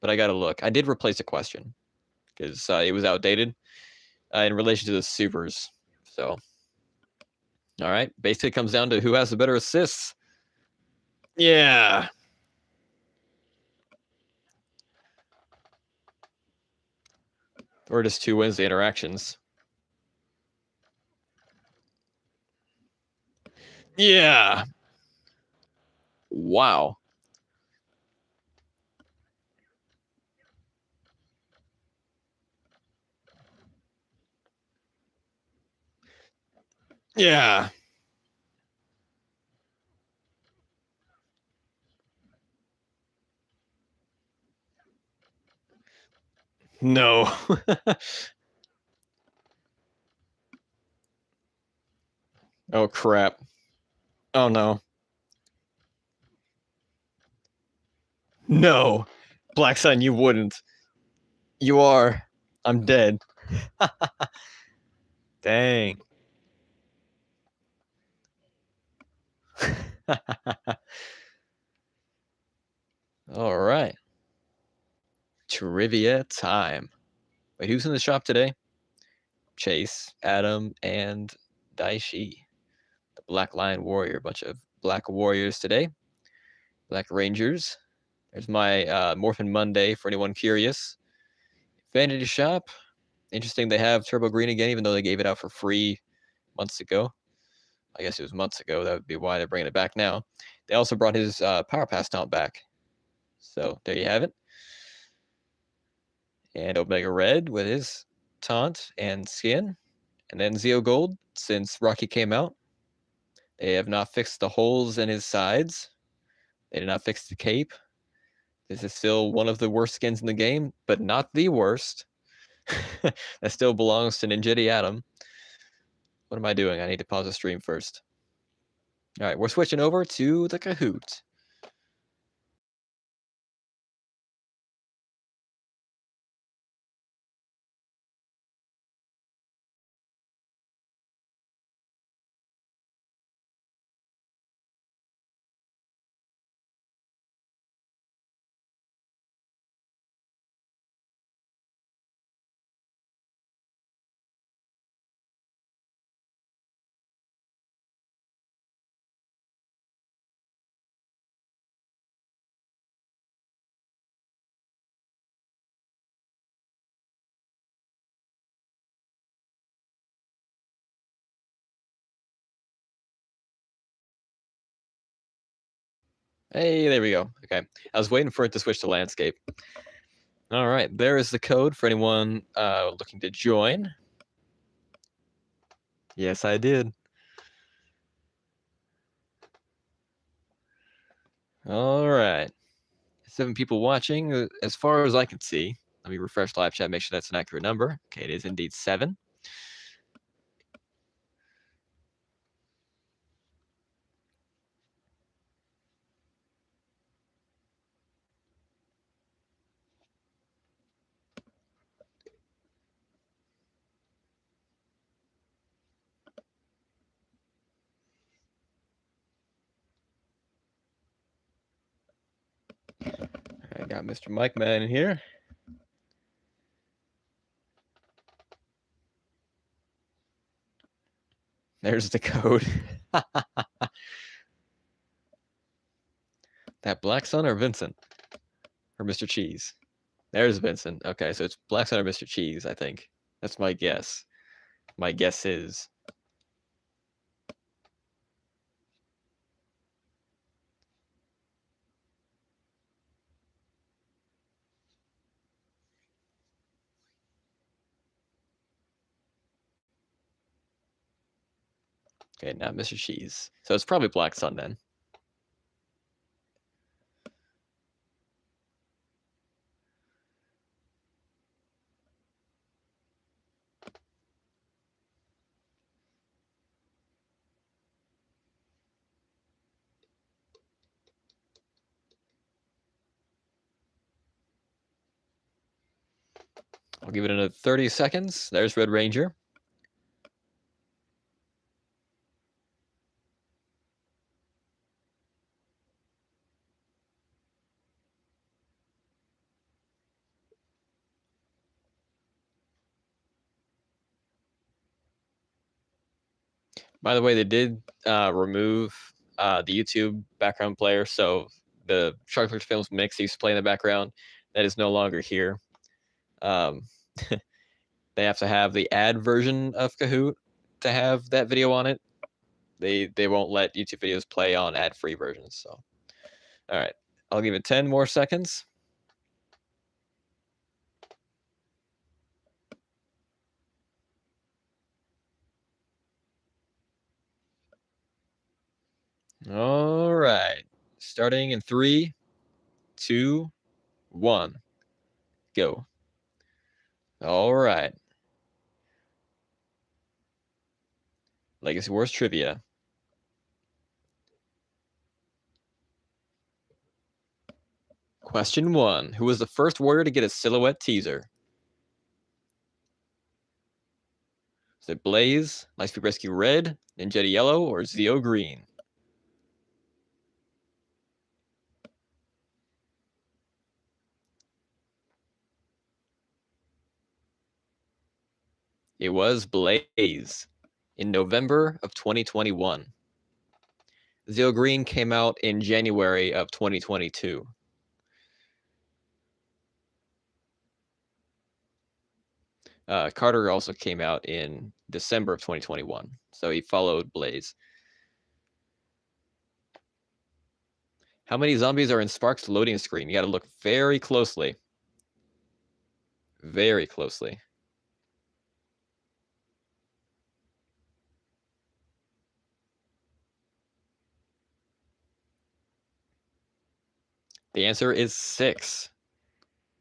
but I got to look. I did replace a question because it was outdated in relation to the supers. So, all right. Basically, it comes down to who has the better assists. Yeah. Or just 2 Wednesday interactions. Yeah. Wow. Yeah. No. Oh, crap. Oh, no. No. Black Sun, you wouldn't. You are. I'm dead. Dang. All right. Trivia time. Wait, who's in the shop today? Chase, Adam, and Daishi. The Black Lion Warrior. A bunch of Black Warriors today. Black Rangers. There's my Morphin Monday for anyone curious. Vanity Shop. Interesting they have Turbo Green again, even though they gave it out for free months ago. I guess it was months ago. That would be why they're bringing it back now. They also brought his Power Pass taunt back. So there you have it. And Omega Red with his taunt and skin. And then Zeo Gold, since Rocky came out. They have not fixed the holes in his sides. They did not fix the cape. This is still one of the worst skins in the game, but not the worst. That still belongs to Ninjetti Adam. What am I doing? I need to pause the stream first. All right, we're switching over to the Kahoot. Hey, there we go. Okay, I was waiting for it to switch to landscape. All right, there is the code for anyone looking to join. Yes, I did. All right, 7 people watching. As far as I can see, let me refresh live chat, make sure that's an accurate number. Okay, it is indeed 7. I got Mr. Mike Man in here. There's the code. That Black Sun or Vincent? Or Mr. Cheese? There's Vincent. Okay, so it's Black Sun or Mr. Cheese, I think. That's my guess. My guess is. Okay, not Mr. Cheese. So it's probably Black Sun then. I'll give it another 30 seconds. There's Red Ranger. By the way, they did remove the YouTube background player, so the Sharkler Films mix used to play in the background. That is no longer here. They have to have the ad version of Kahoot to have that video on it. They won't let YouTube videos play on ad-free versions. So, all right, I'll give it 10 more seconds. All right, starting in 3, 2, 1, go. All right. Legacy Wars trivia. Question 1. Who was the first warrior to get a silhouette teaser? Is it Blaze, Lightspeed Rescue Red, Ninja Yellow, or Zeo Green? It was Blaze in November of 2021. Zeo Green came out in January of 2022. Carter also came out in December of 2021, so he followed Blaze. How many zombies are in Spark's loading screen? You got to look very closely. Very closely. The answer is 6.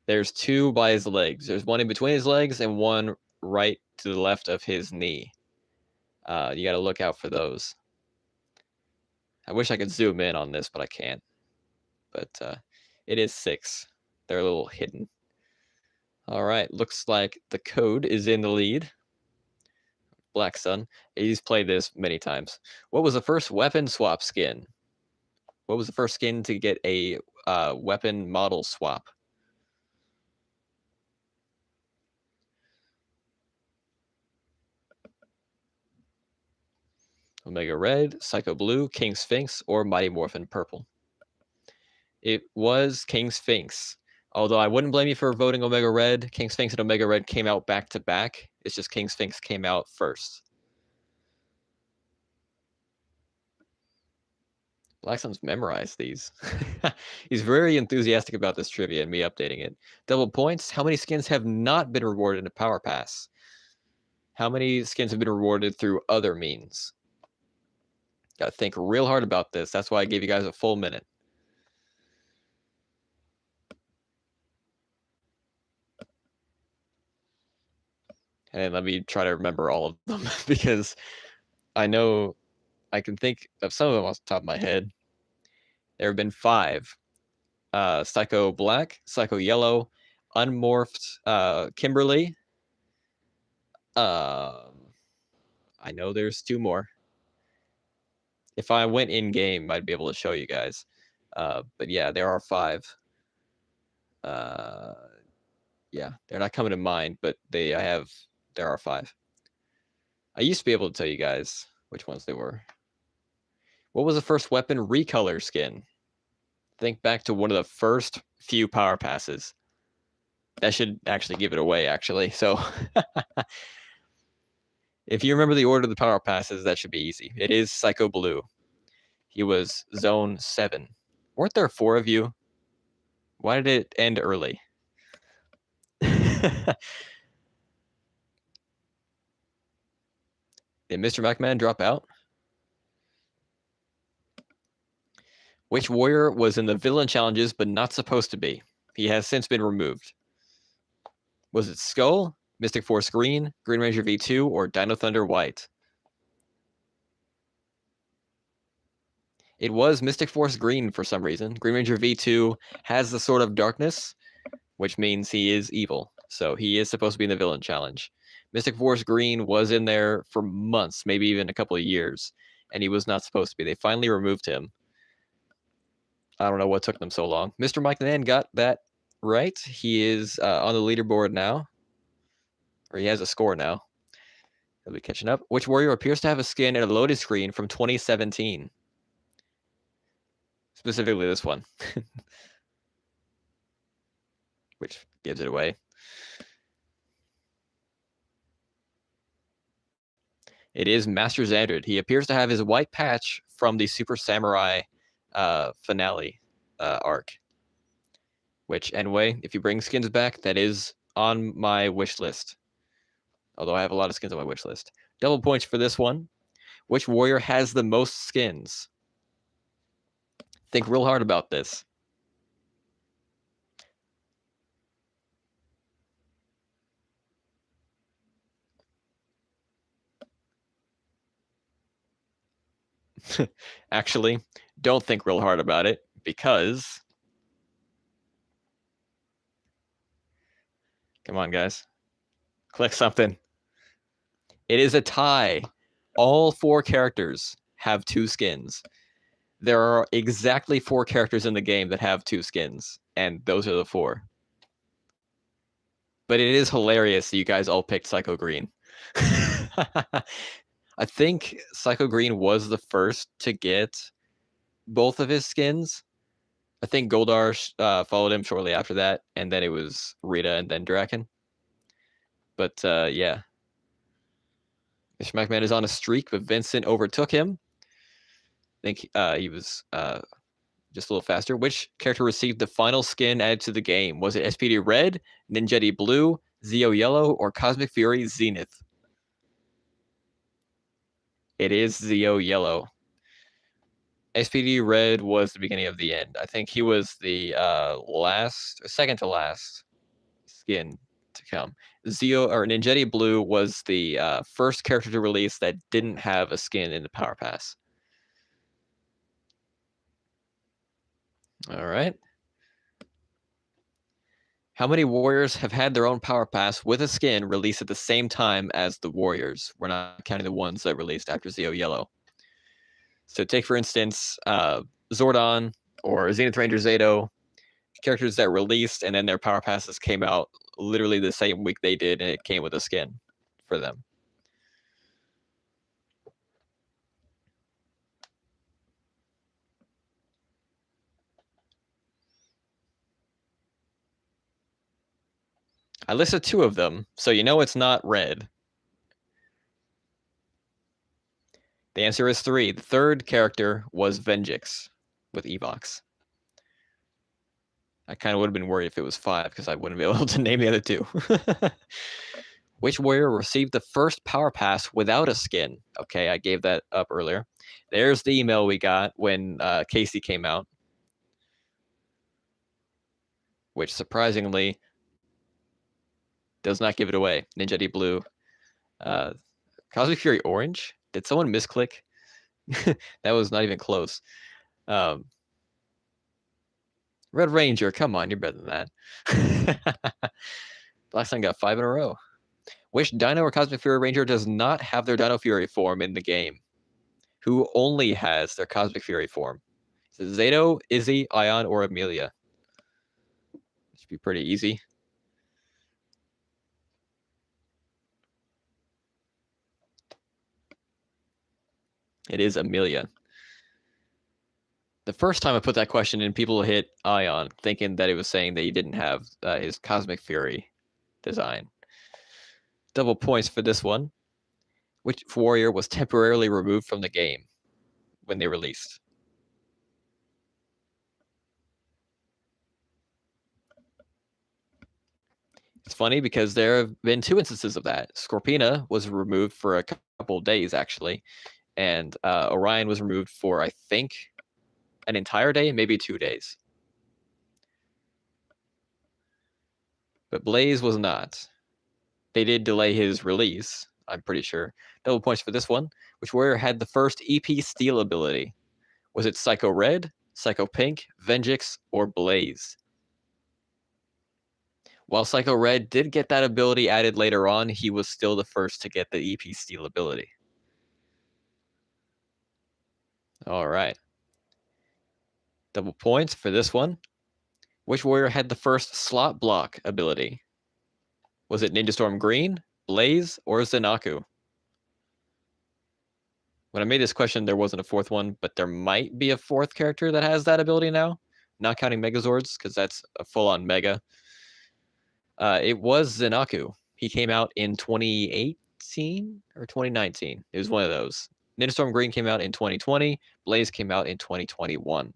There's 2 by his legs. There's one in between his legs and one right to the left of his knee. You got to look out for those. I wish I could zoom in on this, but I can't. But it is 6. They're a little hidden. All right, looks like the code is in the lead. Black Sun. He's played this many times. What was the first weapon swap skin? What was the first skin to get a weapon model swap? Omega Red, Psycho Blue, King Sphinx, or Mighty Morphin Purple? It was King Sphinx. Although I wouldn't blame you for voting Omega Red. King Sphinx and Omega Red came out back to back. It's just King Sphinx came out first. Black Sun's memorized these. He's very enthusiastic about this trivia and me updating it. Double points. How many skins have not been rewarded in a Power Pass? How many skins have been rewarded through other means? Got to think real hard about this. That's why I gave you guys a full minute. And let me try to remember all of them because I know I can think of some of them off the top of my head. There have been 5. Psycho Black, Psycho Yellow, Unmorphed Kimberly. I know there's 2 more. If I went in game, I'd be able to show you guys. But yeah, there are 5. Yeah, they're not coming to mind, but there are 5. I used to be able to tell you guys which ones they were. What was the first weapon recolor skin? Think back to one of the first few power passes. That should actually give it away, actually. So if you remember the order of the power passes, that should be easy. It is Psycho Blue. He was Zone 7. Weren't there 4 of you? Why did it end early? Did Mr. McMahon drop out? Which warrior was in the villain challenges but not supposed to be? He has since been removed. Was it Skull, Mystic Force Green, Green Ranger V2, or Dino Thunder White? It was Mystic Force Green for some reason. Green Ranger V2 has the Sword of Darkness, which means he is evil. So he is supposed to be in the villain challenge. Mystic Force Green was in there for months, maybe even a couple of years, and he was not supposed to be. They finally removed him. I don't know what took them so long. Mr. Mike Nan got that right. He is on the leaderboard now, or he has a score now. He'll be catching up. Which warrior appears to have a skin and a loaded screen from 2017? Specifically this one, which gives it away. It is Master Xandred. He appears to have his white patch from the Super Samurai finale arc. Which, anyway, if you bring skins back, that is on my wish list. Although I have a lot of skins on my wish list. Double points for this one. Which warrior has the most skins? Think real hard about this. Actually, don't think real hard about it because... Come on, guys. Click something. It is a tie. All 4 characters have 2 skins. There are exactly 4 characters in the game that have 2 skins, and those are the 4. But it is hilarious that you guys all picked Psycho Green. I think Psycho Green was the first to get both of his skins. I think Goldar followed him shortly after that, and then it was Rita and then Draken. But yeah. Mr. McMahon is on a streak, but Vincent overtook him. I think he was just a little faster. Which character received the final skin added to the game? Was it SPD Red, Ninjetti Blue, Zeo Yellow, or Cosmic Fury Zenith? It is Zeo Yellow. SPD Red was the beginning of the end. I think he was the second to last skin to come. Ninjetti Blue was the first character to release that didn't have a skin in the Power Pass. All right. How many warriors have had their own Power Pass with a skin released at the same time as the warriors? We're not counting the ones that released after Zeo Yellow. So take, for instance, Zordon or Zenith Ranger Zato, characters that released and then their Power Passes came out literally the same week they did, and it came with a skin for them. I listed 2 of them, so you know it's not red. The answer is 3. The third character was Venjix with Evox. I kind of would have been worried if it was 5 because I wouldn't be able to name the other 2. Which warrior received the first Power Pass without a skin? Okay, I gave that up earlier. There's the email we got when Casey came out, which surprisingly does not give it away. Ninjetti Blue. Cosmic Fury Orange? Did someone misclick? That was not even close. Red Ranger, come on, you're better than that. Black Sun got 5 in a row. Which Dino or Cosmic Fury Ranger does not have their Dino Fury form in the game? Who only has their Cosmic Fury form? Is it Zato, Izzy, Ion, or Amelia? Should be pretty easy. It is Amelia. The first time I put that question in, people hit Ion, thinking that it was saying that he didn't have his Cosmic Fury design. Double points for this one. Which warrior was temporarily removed from the game when they released? It's funny because there have been 2 instances of that. Scorpina was removed for a couple of days, actually, and Orion was removed for, I think, an entire day, maybe 2 days. But Blaze was not. They did delay his release, I'm pretty sure. Double points for this one. Which warrior had the first EP Steel ability? Was it Psycho Red, Psycho Pink, Venjix, or Blaze? While Psycho Red did get that ability added later on, he was still the first to get the EP Steel ability. All right. Double points for this one. Which warrior had the first slot block ability? Was it Ninja Storm Green, Blaze, or Zenaku? When I made this question, there wasn't a 4th one, but there might be a 4th character that has that ability now, not counting Megazords, because that's a full-on Mega. It was Zenaku. He came out in 2018 or 2019. It was one of those. Ninja Storm Green came out in 2020. Blaze came out in 2021.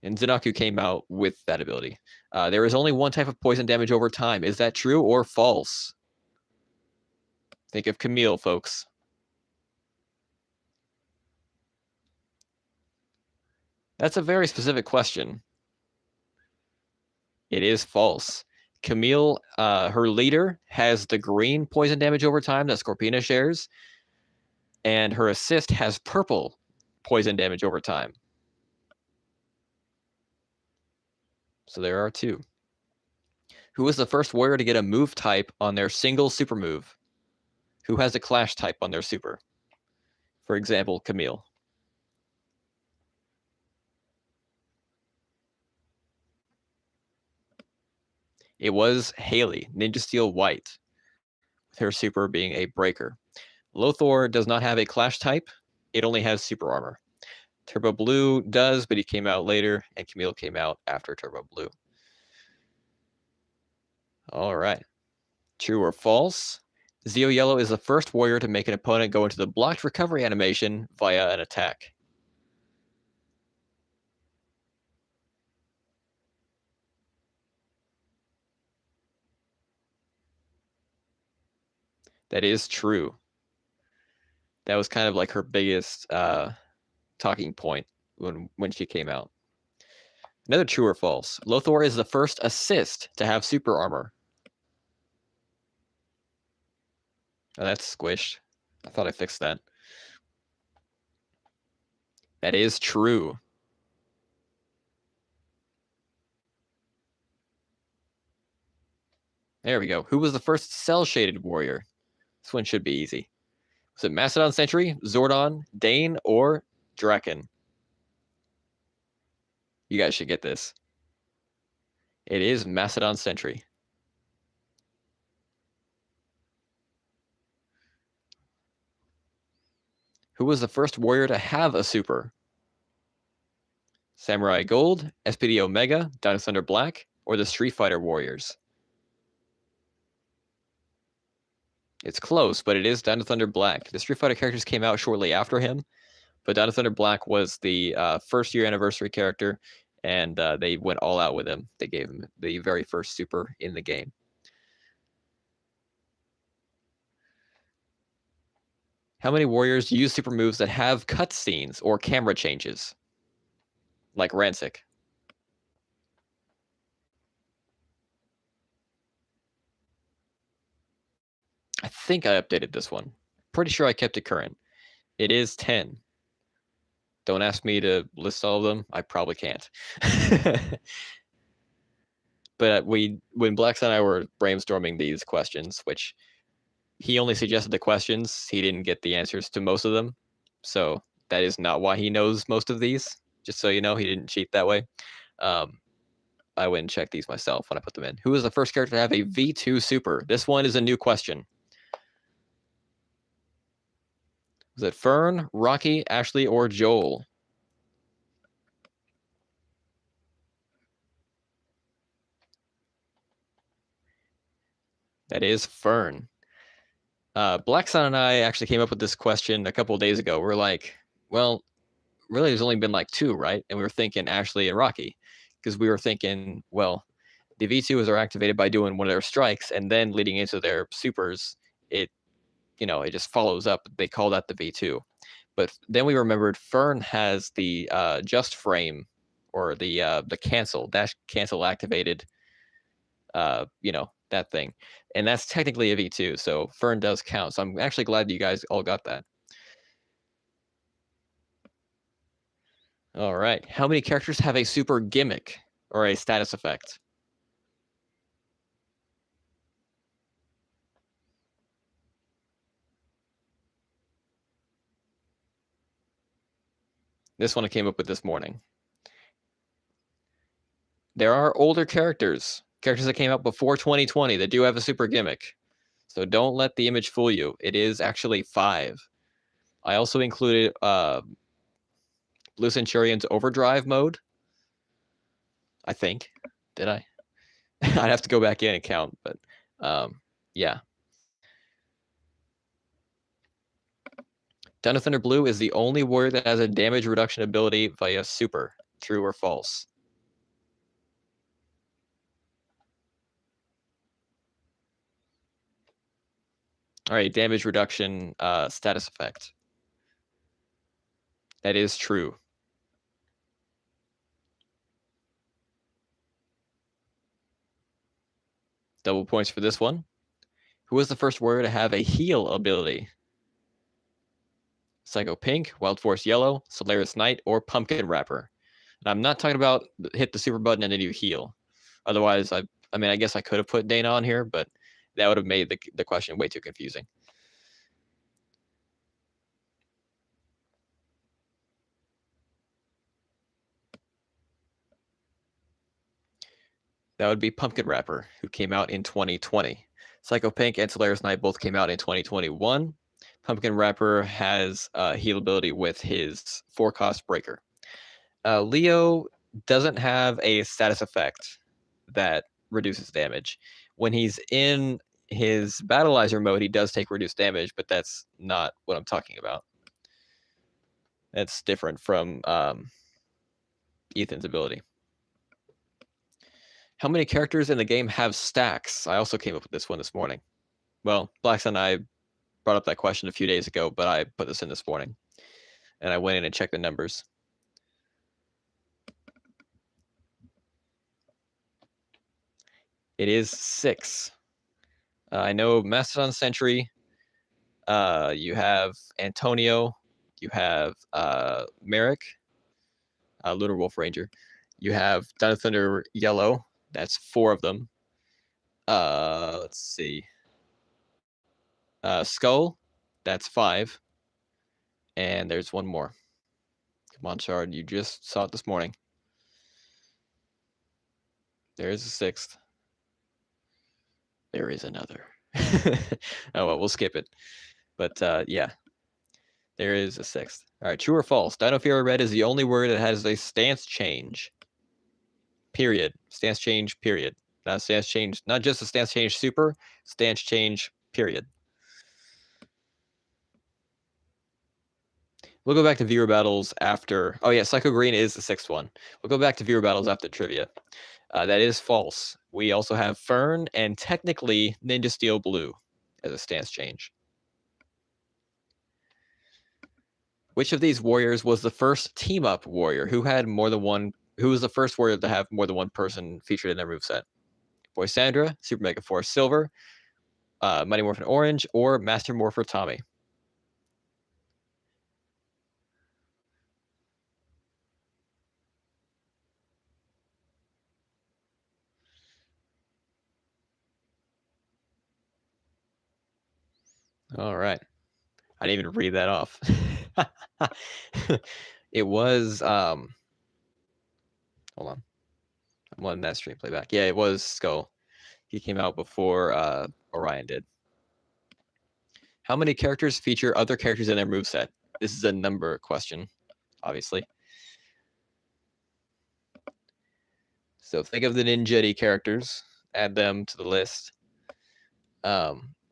And Zenaku came out with that ability. There is only one type of poison damage over time. Is that true or false? Think of Camille, folks. That's a very specific question. It is false. Camille, her leader, has the green poison damage over time that Scorpina shares, and her assist has purple poison damage over time. So there are 2. Who was the first warrior to get a move type on their single super move? Who has a clash type on their super? For example, Camille. It was Haley, Ninja Steel White, with her super being a breaker. Lothor does not have a clash type. It only has super armor. Turbo Blue does, but he came out later, and Camille came out after Turbo Blue. All right. True or false? Zeo Yellow is the first warrior to make an opponent go into the blocked recovery animation via an attack. That is true. That was kind of like her biggest talking point when she came out. Another true or false. Lothor is the first assist to have super armor. Oh, that's squished. I thought I fixed that. That is true. There we go. Who was the first cell-shaded warrior? This one should be easy. Was it Mastodon Sentry, Zordon, Dane, or Draken? You guys should get this. It is Mastodon Sentry. Who was the first warrior to have a super? Samurai Gold, SPD Omega, Dino Thunder Black, or the Street Fighter Warriors? It's close, but it is Dino Thunder Black. The Street Fighter characters came out shortly after him, but Dino Thunder Black was the first-year anniversary character, and they went all out with him. They gave him the very first super in the game. How many warriors use super moves that have cutscenes or camera changes? Like Rancic. I think I updated this one. Pretty sure I kept it current. It is 10. Don't ask me to list all of them. I probably can't. But when Black and I were brainstorming these questions, which he only suggested the questions, he didn't get the answers to most of them. So that is not why he knows most of these. Just so you know, he didn't cheat that way. I went and checked these myself when I put them in. Who was the first character to have a V2 super? This one is a new question. Was it Fern, Rocky, Ashley, or Joel? That is Fern. Black Sun and I actually came up with this question a couple of days ago. We're like, well, really, there's only been like 2, right? And we were thinking Ashley and Rocky, because we were thinking, well, the V2s are activated by doing one of their strikes, and then leading into their supers, it just follows up. They call that the V2. But then we remembered Fern has the just frame, or the cancel activated, that thing, and that's technically a V2. So Fern does count. So I'm actually glad you guys all got that. All right. How many characters have a super gimmick or a status effect? This one I came up with this morning. There are older characters that came out before 2020 that do have a super gimmick. So don't let the image fool you. It is actually 5. I also included Blue Centurion's Overdrive mode. I think. Did I? I'd have to go back in and count, but yeah. Dino Thunder Blue is the only warrior that has a damage reduction ability via super. True or false? All right, damage reduction status effect. That is true. Double points for this one. Who was the first warrior to have a heal ability? Psycho Pink, Wild Force Yellow, Solaris Knight, or Pumpkin Wrapper? And I'm not talking about hit the super button and then you heal. Otherwise, I guess I could have put Dana on here, but that would have made the question way too confusing. That would be Pumpkin Wrapper, who came out in 2020. Psycho Pink and Solaris Knight both came out in 2021. Pumpkin Wrapper has heal ability with his 4-cost breaker. Leo doesn't have a status effect that reduces damage. When he's in his Battleizer mode, he does take reduced damage, but that's not what I'm talking about. That's different from Ethan's ability. How many characters in the game have stacks? I also came up with this one this morning. Well, Blackson and I brought up that question a few days ago, but I put this in this morning. And I went in and checked the numbers. It is 6. I know Mastodon Sentry. You have Antonio. You have Merrick, Lunar Wolf Ranger. You have Dino Thunder Yellow. That's 4 of them. Let's see. Skull. That's 5. And there's one more. Come on, Shard. You just saw it this morning. There is a 6th. There is another. Oh, well, we'll skip it. But yeah, there is a 6th. All right, true or false? Dino Fury Red is the only word that has a stance change. Period. Stance change, period. Not stance change, not just a stance change super, stance change, period. We'll go back to viewer battles after. Oh, yeah, Psycho Green is the 6th one. We'll go back to viewer battles after trivia. That is false. We also have Fern and technically Ninja Steel Blue as a stance change. Which of these warriors was the first team-up warrior who had more than one? Who was the first warrior to have more than one person featured in their moveset? Boy Sandra, Super Mega Force Silver, Mighty Morphin Orange, or Master Morpher Tommy? All right. I didn't even read that off. It was hold on. I'm letting that stream playback. Yeah, it was Skull. He came out before Orion did. How many characters feature other characters in their moveset? This is a number question, obviously. So think of the Ninjetti characters, add them to the list.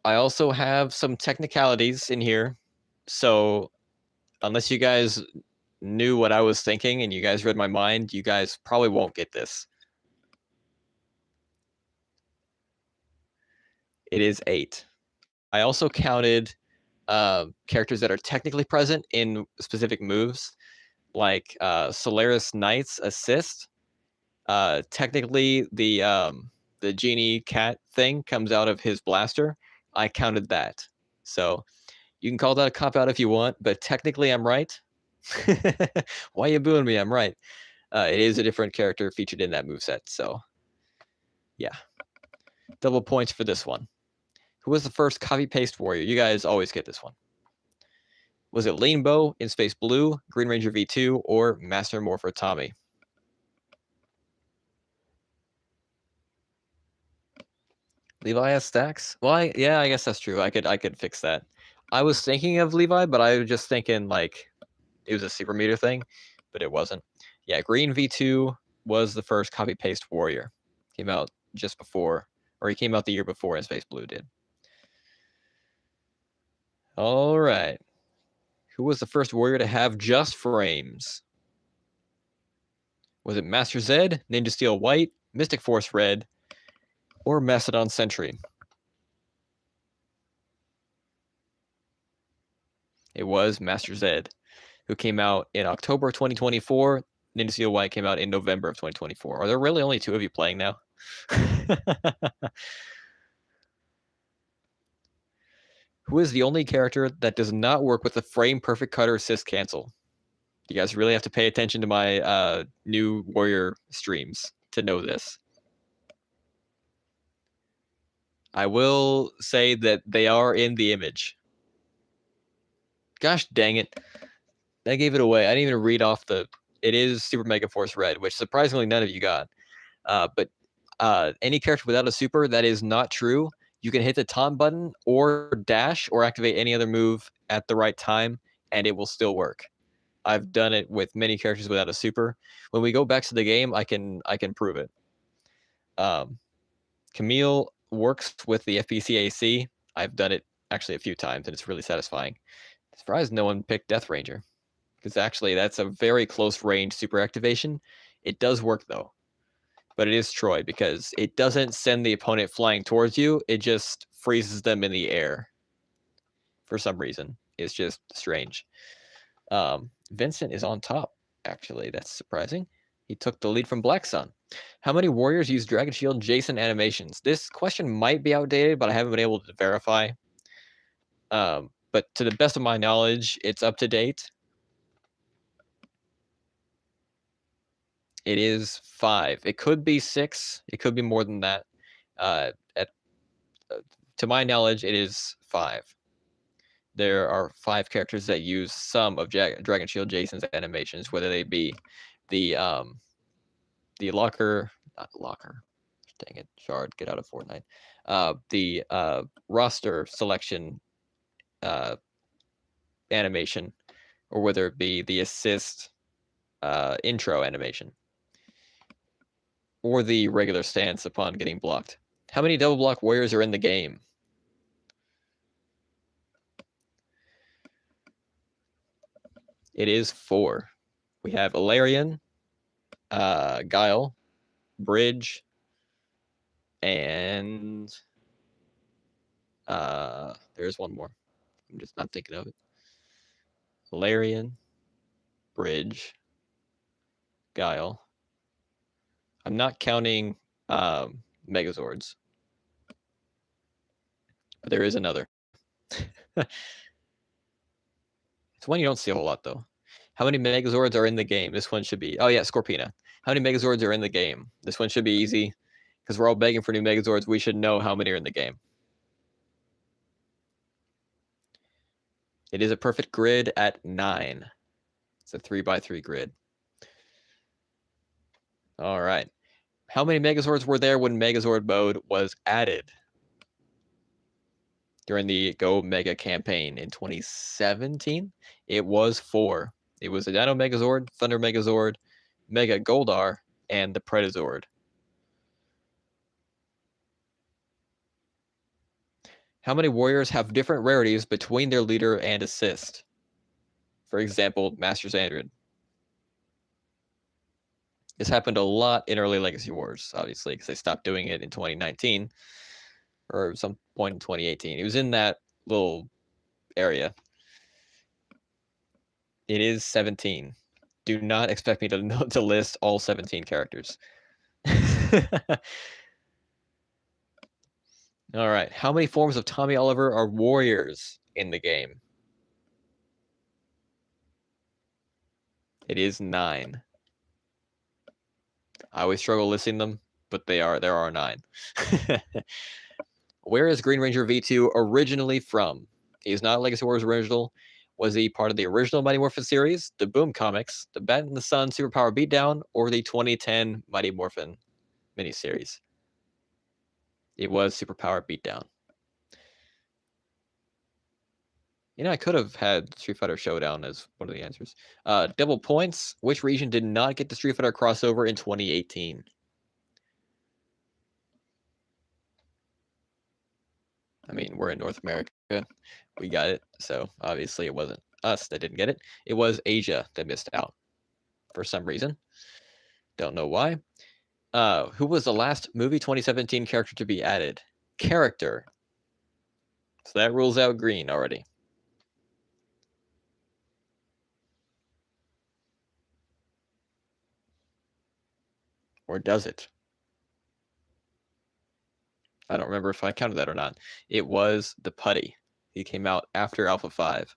I also have some technicalities in here. So unless you guys knew what I was thinking and you guys read my mind, you guys probably won't get this. It is 8. I also counted characters that are technically present in specific moves, like Solaris Knight's assist. Technically, the genie cat thing comes out of his blaster. I counted that. So you can call that a cop-out if you want, but technically I'm right. Why are you booing me? I'm right. It is a different character featured in that moveset. So yeah. Double points for this one. Who was the first copy-paste warrior? You guys always get this one. Was it Leanbow in Space Blue, Green Ranger V2, or Master Morpher Tommy? Levi has stacks? Well, yeah, I guess that's true. I could fix that. I was thinking of Levi, but I was just thinking like it was a super meter thing, but it wasn't. Yeah, Green V2 was the first copy-paste warrior. Came out just before, or he came out the year before as Space Blue did. All right. Who was the first warrior to have just frames? Was it Master Zed, Ninja Steel White, Mystic Force Red, or Mastodon Sentry? It was Master Zed, who came out in October 2024. Ninja Steel White came out in November of 2024. Are there really only 2 of you playing now? Who is the only character that does not work with the frame perfect cutter assist cancel? You guys really have to pay attention to my new warrior streams to know this. I will say that they are in the image. Gosh dang it. I gave it away. I didn't even read off the... It is Super Mega Force Red, which surprisingly none of you got. But any character without a super, that is not true. You can hit the taunt button or dash or activate any other move at the right time, and it will still work. I've done it with many characters without a super. When we go back to the game, I can prove it. Camille works with the FPCAC. I've done it actually a few times, and it's really satisfying. Surprised no one picked Death Ranger, because actually that's a very close range super activation. It does work though, but it is Troy because it doesn't send the opponent flying towards you. It just freezes them in the air for some reason. It's just strange. Vincent is on top, actually. That's surprising. He took the lead from Black Sun. How many warriors use Dragon Shield Jason animations? This question might be outdated, but I haven't been able to verify. But to the best of my knowledge, it's up to date. It is 5. It could be 6. It could be more than that. To my knowledge, it is 5. There are 5 characters that use some of Dragon Shield Jason's animations, whether they be the locker, not locker. Dang it, Shard, get out of Fortnite. The roster selection animation, or whether it be the assist intro animation, or the regular stance upon getting blocked. How many double block warriors are in the game? It is 4. We have Alarian, Guile, Bridge, and there's one more. I'm just not thinking of it. Alarian, Bridge, Guile. I'm not counting Megazords. But there is another. It's one you don't see a whole lot, though. How many Megazords are in the game? This one should be... Oh, yeah, Scorpina. How many Megazords are in the game? This one should be easy. Because we're all begging for new Megazords. We should know how many are in the game. It is a perfect grid at 9. It's a 3x3 grid. All right. How many Megazords were there when Megazord mode was added? During the Go Mega campaign in 2017, it was 4. It was a Dino Megazord, Thunder Megazord, Mega Goldar, and the Predazord. How many warriors have different rarities between their leader and assist? For example, Master Xandred. This happened a lot in early Legacy Wars, obviously, because they stopped doing it in 2019 or some point in 2018. It was in that little area. It is 17. Do not expect me to list all 17 characters. All right. How many forms of Tommy Oliver are warriors in the game? It is 9. I always struggle listing them, but there are 9. Where is Green Ranger V2 originally from? He is not Legacy Wars original. Was he part of the original Mighty Morphin series, the Boom Comics, the Bat in the Sun Superpower Beatdown, or the 2010 Mighty Morphin miniseries? It was Superpower Beatdown. You know, I could have had Street Fighter Showdown as one of the answers. Double points. Which region did not get the Street Fighter crossover in 2018? I mean, we're in North America. We got it. So obviously it wasn't us that didn't get it. It was Asia that missed out for some reason. Don't know why. Who was the last movie 2017 character to be added? Character. So that rules out Green already. Or does it? I don't remember if I counted that or not. It was the Putty. He came out after Alpha 5.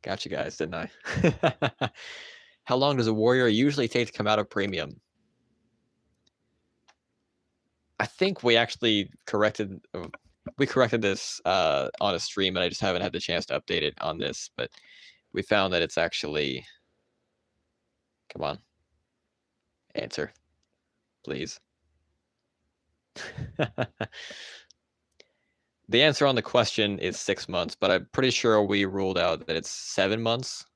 Gotcha, guys, didn't I? How long does a warrior usually take to come out of premium? I think we actually corrected this on a stream, and I just haven't had the chance to update it on this, but we found that it's actually... Come on. Answer. Please. The answer on the question is 6 months, but I'm pretty sure we ruled out that it's 7 months.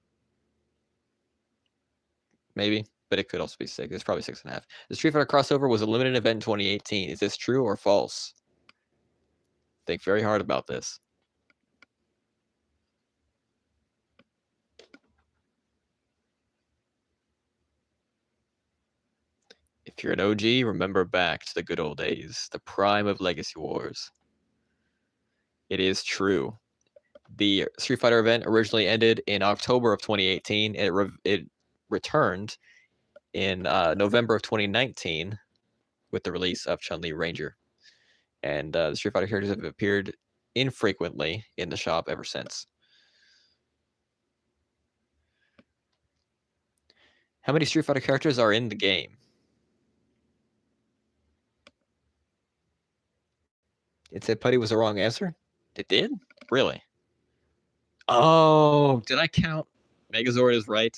Maybe, but it could also be 6. It's probably 6.5. The Street Fighter crossover was a limited event in 2018. Is this true or false? Think very hard about this. If you're an OG, remember back to the good old days, the prime of Legacy Wars. It is true. The Street Fighter event originally ended in October of 2018. It returned in November of 2019 with the release of Chun-Li Ranger. And the Street Fighter characters have appeared infrequently in the shop ever since. How many Street Fighter characters are in the game? It said Putty was the wrong answer? It did? Really? Oh, did I count? Megazord is right.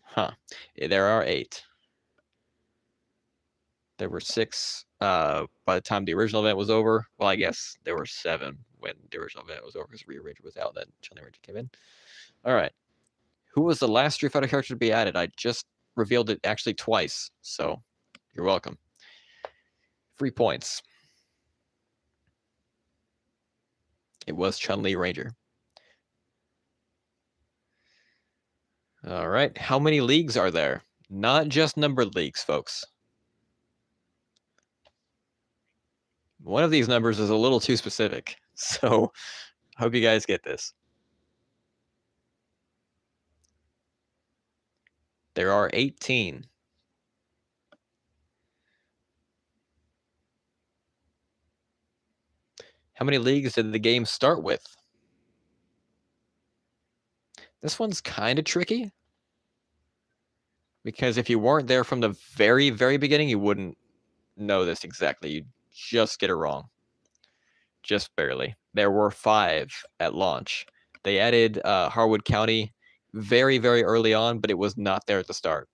Huh. There are 8. There were 6 by the time the original event was over. Well, I guess there were 7 when the original event was over because Rearranger was out, then Chun-Li Ranger came in. All right. Who was the last Street Fighter character to be added? I just revealed it actually twice, so you're welcome. 3 points. It was Chun-Li Ranger. All right. How many leagues are there? Not just numbered leagues, folks. One of these numbers is a little too specific, so I hope you guys get this. There are 18. How many leagues did the game start with? This one's kind of tricky, because if you weren't there from the very, very beginning, you wouldn't know this exactly. You'd just get it wrong. Just barely. There were 5 at launch. They added Harwood County very, very early on, but it was not there at the start.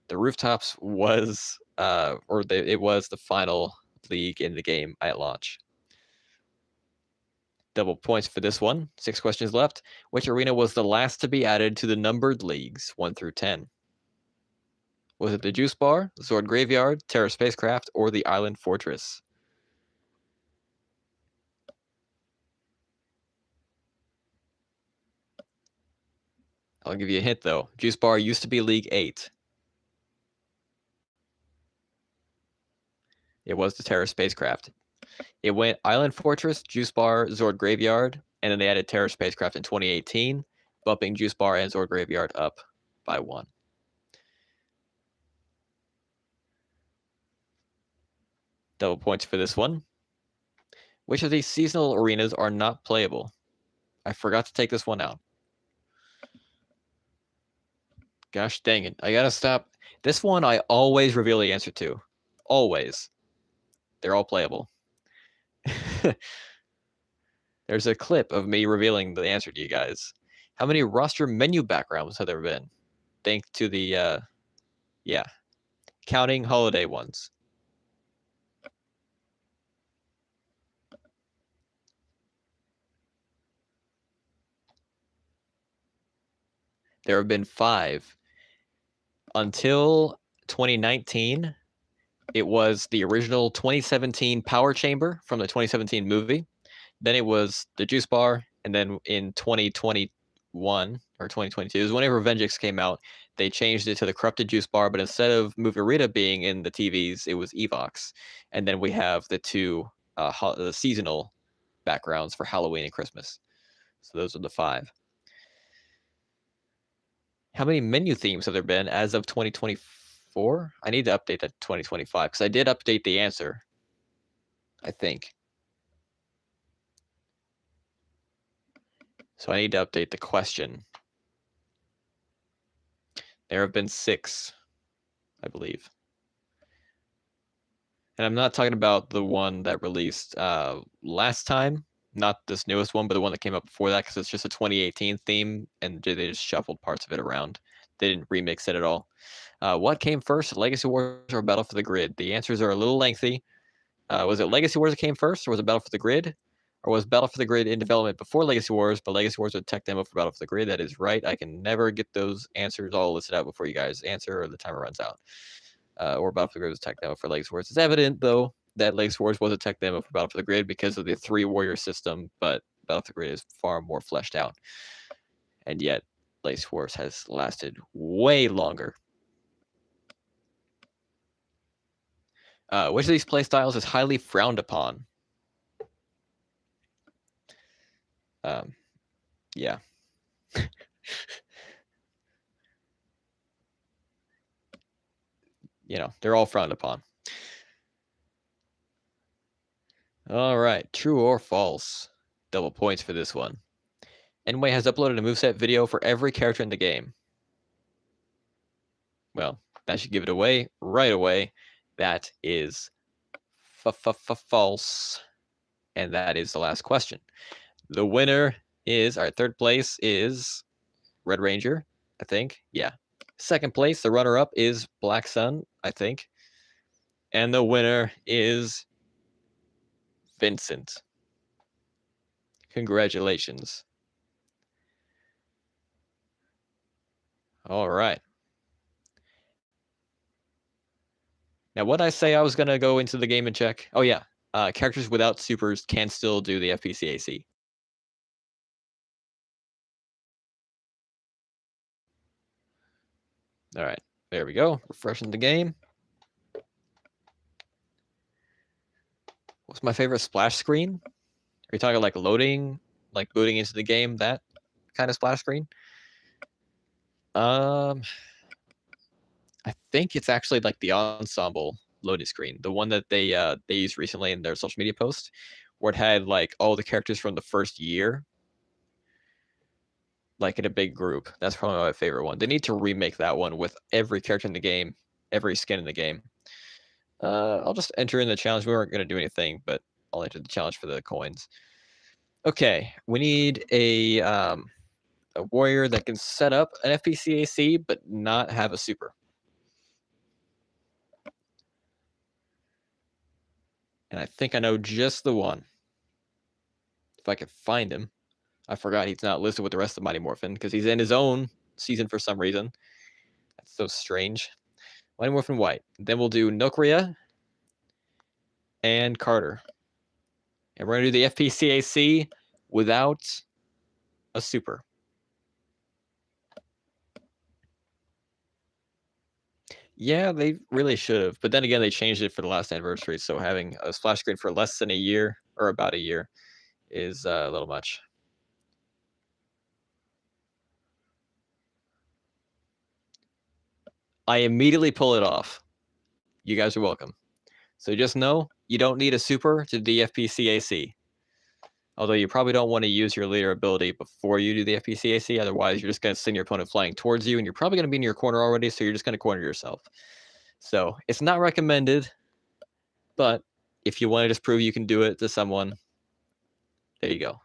The Rooftops was, it was the final league in the game at launch. Double points for this one. 6 questions left. Which arena was the last to be added to the numbered leagues 1 through 10? Was it the Juice Bar, Zord Graveyard, Terra Spacecraft, or the Island Fortress? I'll give you a hint, though. Juice Bar used to be League 8. It was the Terra Spacecraft. It went Island Fortress, Juice Bar, Zord Graveyard, and then they added Terra Spacecraft in 2018, bumping Juice Bar and Zord Graveyard up by 1. Double points for this one. Which of these seasonal arenas are not playable? I forgot to take this one out. Gosh dang it. I gotta stop. This one I always reveal the answer to. Always. They're all playable. There's a clip of me revealing the answer to you guys. How many roster menu backgrounds have there been? Thanks to the, yeah, counting holiday ones. There have been 5. Until 2019, it was the original 2017 Power Chamber from the 2017 movie. Then it was the Juice Bar, and then in 2021 or 2022, it was whenever Vengeance came out, they changed it to the Corrupted Juice Bar, but instead of Movie Rita being in the TVs, it was Evox. And then we have the 2 the seasonal backgrounds for Halloween and Christmas. So those are the 5. How many menu themes have there been as of 2024? I need to update that to 2025 because I did update the answer, I think. So I need to update the question. There have been 6, I believe. And I'm not talking about the one that released last time, not this newest one, but the one that came up before that, because it's just a 2018 theme, and they just shuffled parts of it around. They didn't remix it at all. What came first, Legacy Wars or Battle for the Grid? The answers are a little lengthy. Was it Legacy Wars that came first, or was it Battle for the Grid? Or was Battle for the Grid in development before Legacy Wars, but Legacy Wars was a tech demo for Battle for the Grid? That is right. I can never get those answers all listed out before you guys answer or the timer runs out. Or Battle for the Grid was a tech demo for Legacy Wars. It's evident, though, that Legacy Wars was a tech demo for Battle for the Grid because of the 3 warrior system, but Battle for the Grid is far more fleshed out. And yet, Legacy Wars has lasted way longer. Which of these playstyles is highly frowned upon? Yeah. You know, they're all frowned upon. All right, true or false? Double points for this one. Nway has uploaded a moveset video for every character in the game. Well, that should give it away right away. That is false. And that is the last question. The winner is, our third place is Red Ranger, I think. Yeah. Second place, the runner-up is Black Sun, I think. And the winner is Vincent. Congratulations. All right. Now, what I say I was going to go into the game and check? Oh, yeah. Characters without supers can still do the FPCAC. All right. There we go. Refreshing the game. What's my favorite splash screen? Are you talking like loading, like booting into the game, that kind of splash screen? I think it's actually like the ensemble loading screen, the one that they used recently in their social media post, where it had like all the characters from the first year, like in a big group. That's probably my favorite one. They need to remake that one with every character in the game, every skin in the game. I'll just enter in the challenge. We weren't going to do anything, but I'll enter the challenge for the coins. Okay, we need a warrior that can set up an FPCAC but not have a super. And I think I know just the one. If I can find him. I forgot he's not listed with the rest of Mighty Morphin because he's in his own season for some reason. That's so strange. Mighty Morphin White. Then we'll do Nokria and Carter. And we're going to do the FPCAC without a super. Yeah, they really should have. But then again, they changed it for the last anniversary. So having a splash screen for less than a year or about a year is a little much. I immediately pull it off. You guys are welcome. So just know you don't need a super to do the FPCAC. Although you probably don't want to use your leader ability before you do the FPCAC. Otherwise, you're just going to send your opponent flying towards you, and you're probably going to be in your corner already, so you're just going to corner yourself. So it's not recommended, but if you want to just prove you can do it to someone, there you go.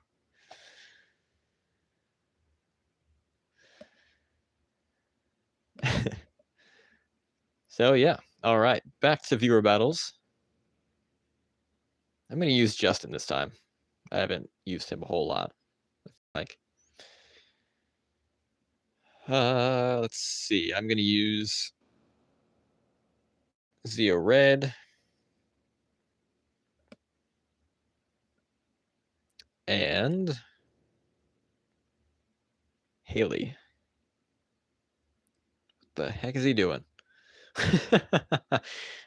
So yeah, all right, back to viewer battles. I'm going to use Justin this time. I haven't used him a whole lot. Like, let's see. I'm going to use Zeo Red and Haley. What the heck is he doing?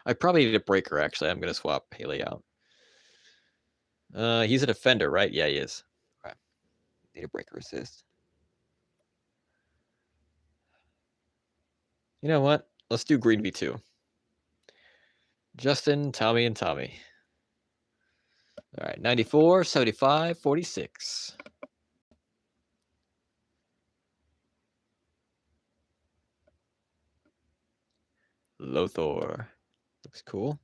I probably need a breaker, actually. I'm going to swap Haley out. He's a defender, right? Yeah, he is. Okay. Need a breaker assist. You know what? Let's do Green V2. Justin, Tommy, and Tommy. All right, 94, 75, 46. Lothor. Looks cool.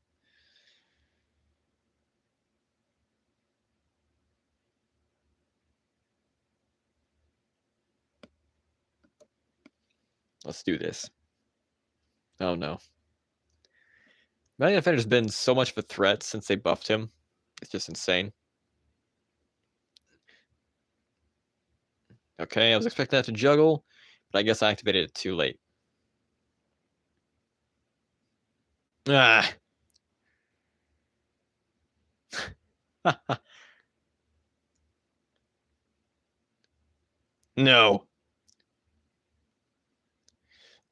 Let's do this. Oh, no. Valiant Defender's been so much of a threat since they buffed him. It's just insane. Okay, I was expecting that to juggle, but I guess I activated it too late. Ah. No.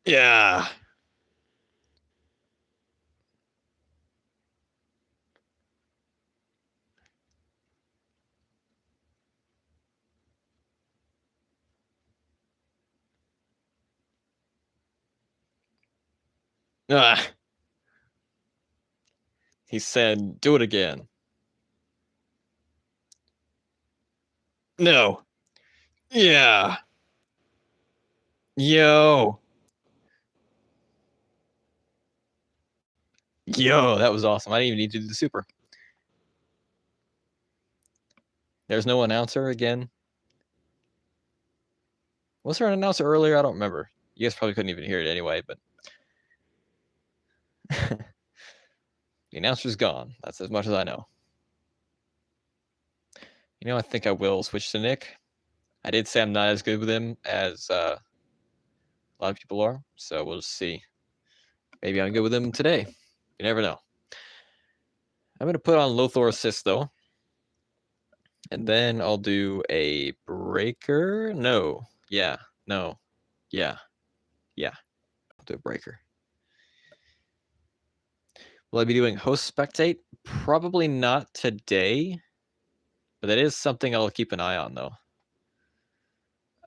Yeah. Ah. He said, do it again. No. Yeah. Yo. Yo, that was awesome. I didn't even need to do the super. There's no announcer again. Was there an announcer earlier? I don't remember. You guys probably couldn't even hear it anyway, but the announcer's gone. That's as much as I know. You know, I think I will switch to Nick. I did say I'm not as good with him as a lot of people are, so we'll just see. Maybe I'm good with him today. You never know. I'm going to put on Lothar Assist, though. And then I'll do a breaker. No. Yeah. No. Yeah. Yeah. I'll do a breaker. Will I be doing host spectate? Probably not today. But that is something I'll keep an eye on, though.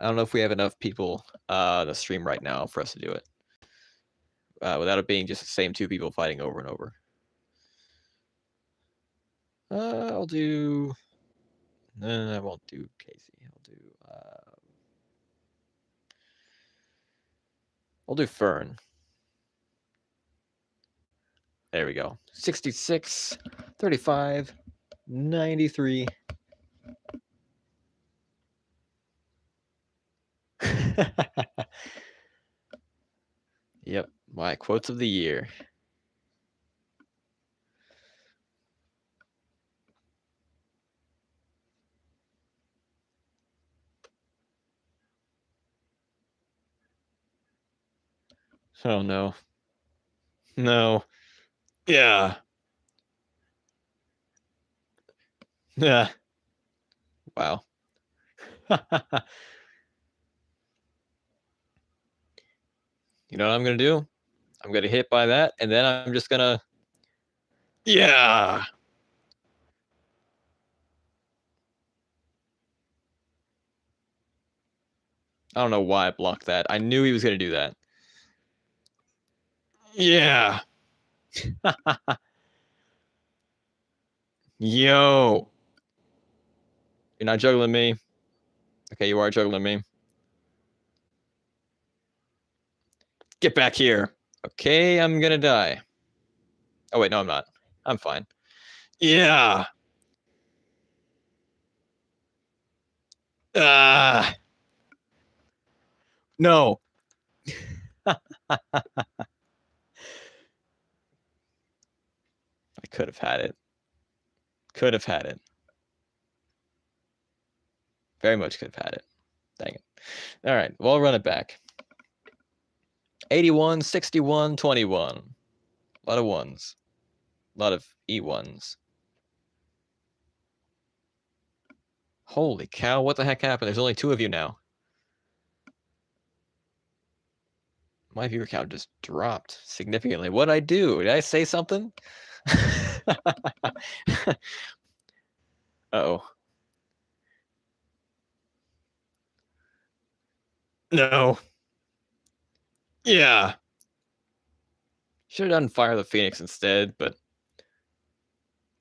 I don't know if we have enough people on the stream right now for us to do it. Without it being just the same two people fighting over and over. I'll do... No, I won't do Casey. I'll do Fern. There we go. 66, 35, 93. Yep, my quotes of the year. Oh no. No. Yeah. Yeah. Wow. You know what I'm gonna do? I'm gonna hit by that, and then I'm just gonna... Yeah. I don't know why I blocked that. I knew he was gonna do that. Yeah. Yo. You're not juggling me. Okay, you are juggling me. Get back here. Okay, I'm gonna die. Oh wait, no, I'm not. I'm fine. Yeah. No. I could have had it. Could have had it. Very much could have had it. Dang it. All right, well, I'll run it back. 81, 61, 21. A lot of ones. A lot of E1s. Holy cow, what the heck happened? There's only 2 of you now. My viewer count just dropped significantly. What'd I do? Did I say something? Uh-oh. No. Yeah. Should have done Fire the Phoenix instead, but...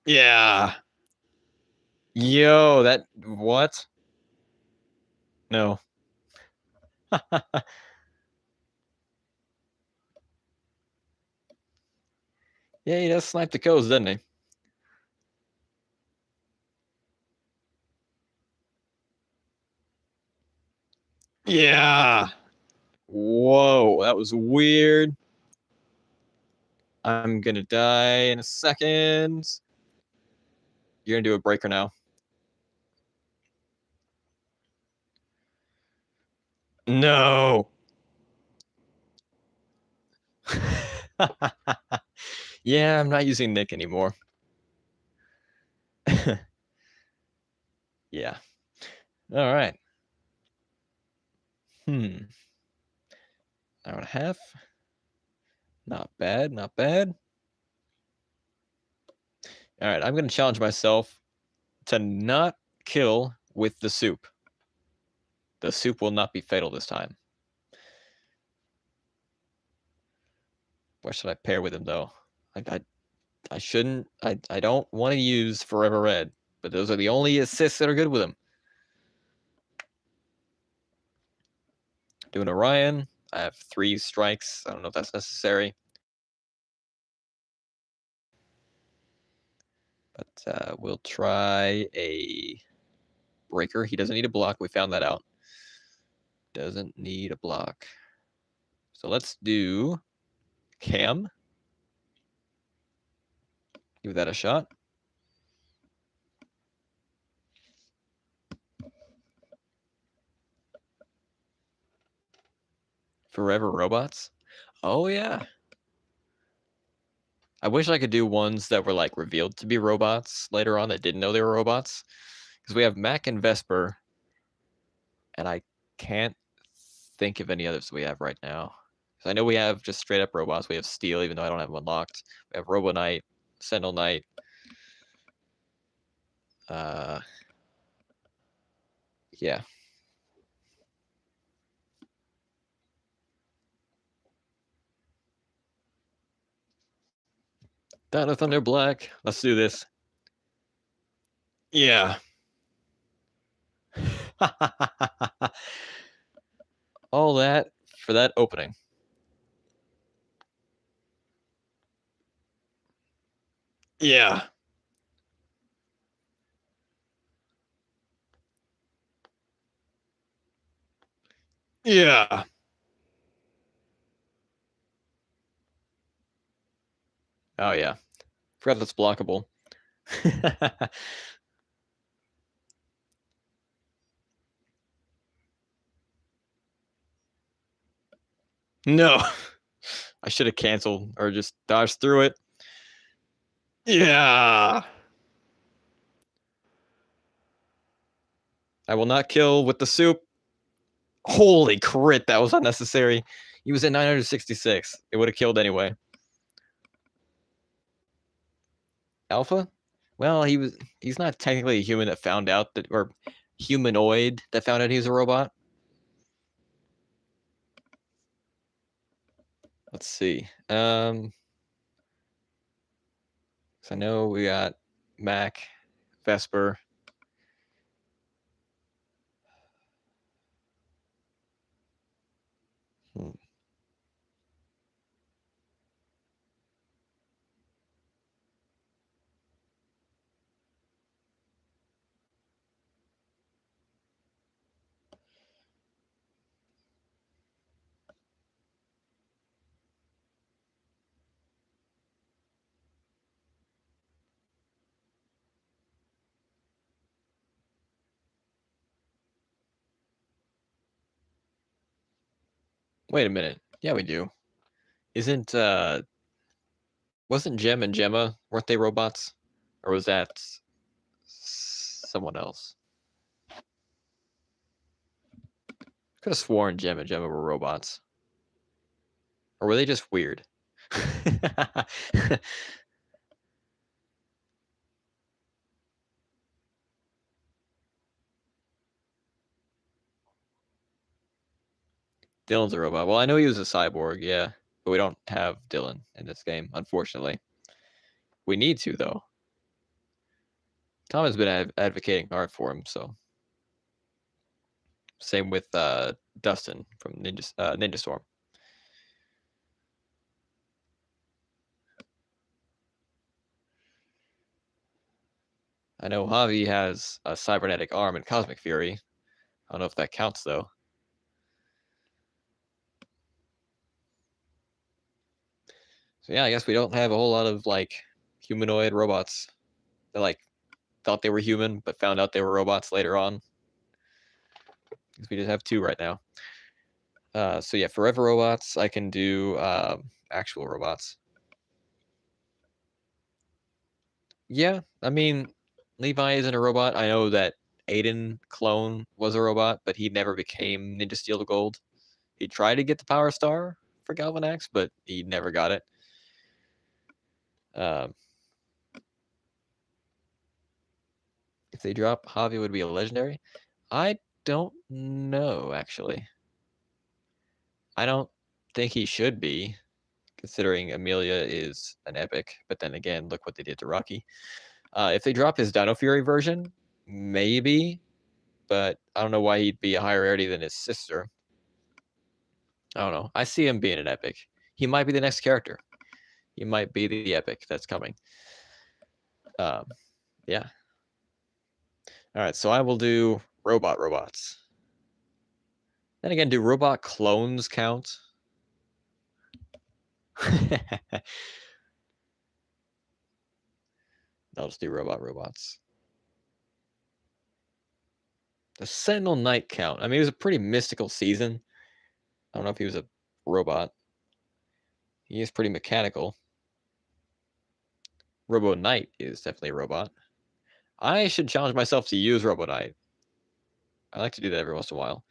Yeah. Yo, that... What? No. Yeah, he does snipe the codes, doesn't he? Yeah. Whoa, that was weird. I'm gonna die in a second. You're gonna do a breaker now. No. Yeah, I'm not using Nick anymore. Yeah. All right. Hour and a half. Not bad, not bad. All right, I'm going to challenge myself to not kill with the soup. The soup will not be fatal this time. What should I pair with him though? I shouldn't. I don't want to use Forever Red, but those are the only assists that are good with him. Doing Orion. I have 3 strikes. I don't know if that's necessary. But we'll try a Breaker. He doesn't need a block. We found that out. Doesn't need a block. So let's do Cam. Give that a shot. Forever Robots. Oh, yeah. I wish I could do ones that were like revealed to be robots later on that didn't know they were robots. Because we have Mac and Vesper. And I can't think of any others we have right now. Because I know we have just straight up robots. We have Steel, even though I don't have one locked. We have Robo Knight, Sentinel Knight. Yeah. Dino Thunder Black. Let's do this. Yeah. All that for that opening. Yeah. Yeah. Oh, yeah. Forgot that's blockable. No. I should have canceled or just dodged through it. Yeah. I will not kill with the soup. Holy crit, that was unnecessary. He was at 966. It would have killed anyway. Alpha? Well, he's not technically a human that found out that, or humanoid that found out he was a robot. Let's see. So I know we got Mac, Vesper. Wait a minute. Yeah, we do. Wasn't Gem and Gemma, weren't they robots? Or was that someone else? Could have sworn Gem and Gemma were robots. Or were they just weird? Dylan's a robot. Well, I know he was a cyborg, yeah. But we don't have Dylan in this game, unfortunately. We need to, though. Tom has been advocating hard for him, so. Same with Dustin from Ninja Storm. I know Javi has a cybernetic arm and Cosmic Fury. I don't know if that counts, though. So yeah, I guess we don't have a whole lot of like humanoid robots that like thought they were human but found out they were robots later on. Because we just have 2 right now. So yeah, Forever Robots, I can do actual robots. Yeah, I mean, Levi isn't a robot. I know that Aiden Clone was a robot, but he never became Ninja Steel to Gold. He tried to get the Power Star for Galvanax, but he never got it. If they drop Javi, would be a legendary. I don't know, actually. I don't think he should be, considering Amelia is an epic. But then again, look what they did to Rocky. If they drop his Dino Fury version, maybe, but I don't know why he'd be a higher rarity than his sister. I don't know. I see him being an epic. He might be the next character. He might be the epic that's coming. Yeah. All right, so I will do robots. Then again, do robot clones count? I'll just do robots. The Sentinel Knight count. I mean, it was a pretty mystical season. I don't know if he was a robot. He is pretty mechanical. Robo Knight is definitely a robot. I should challenge myself to use Robo Knight. I like to do that every once in a while.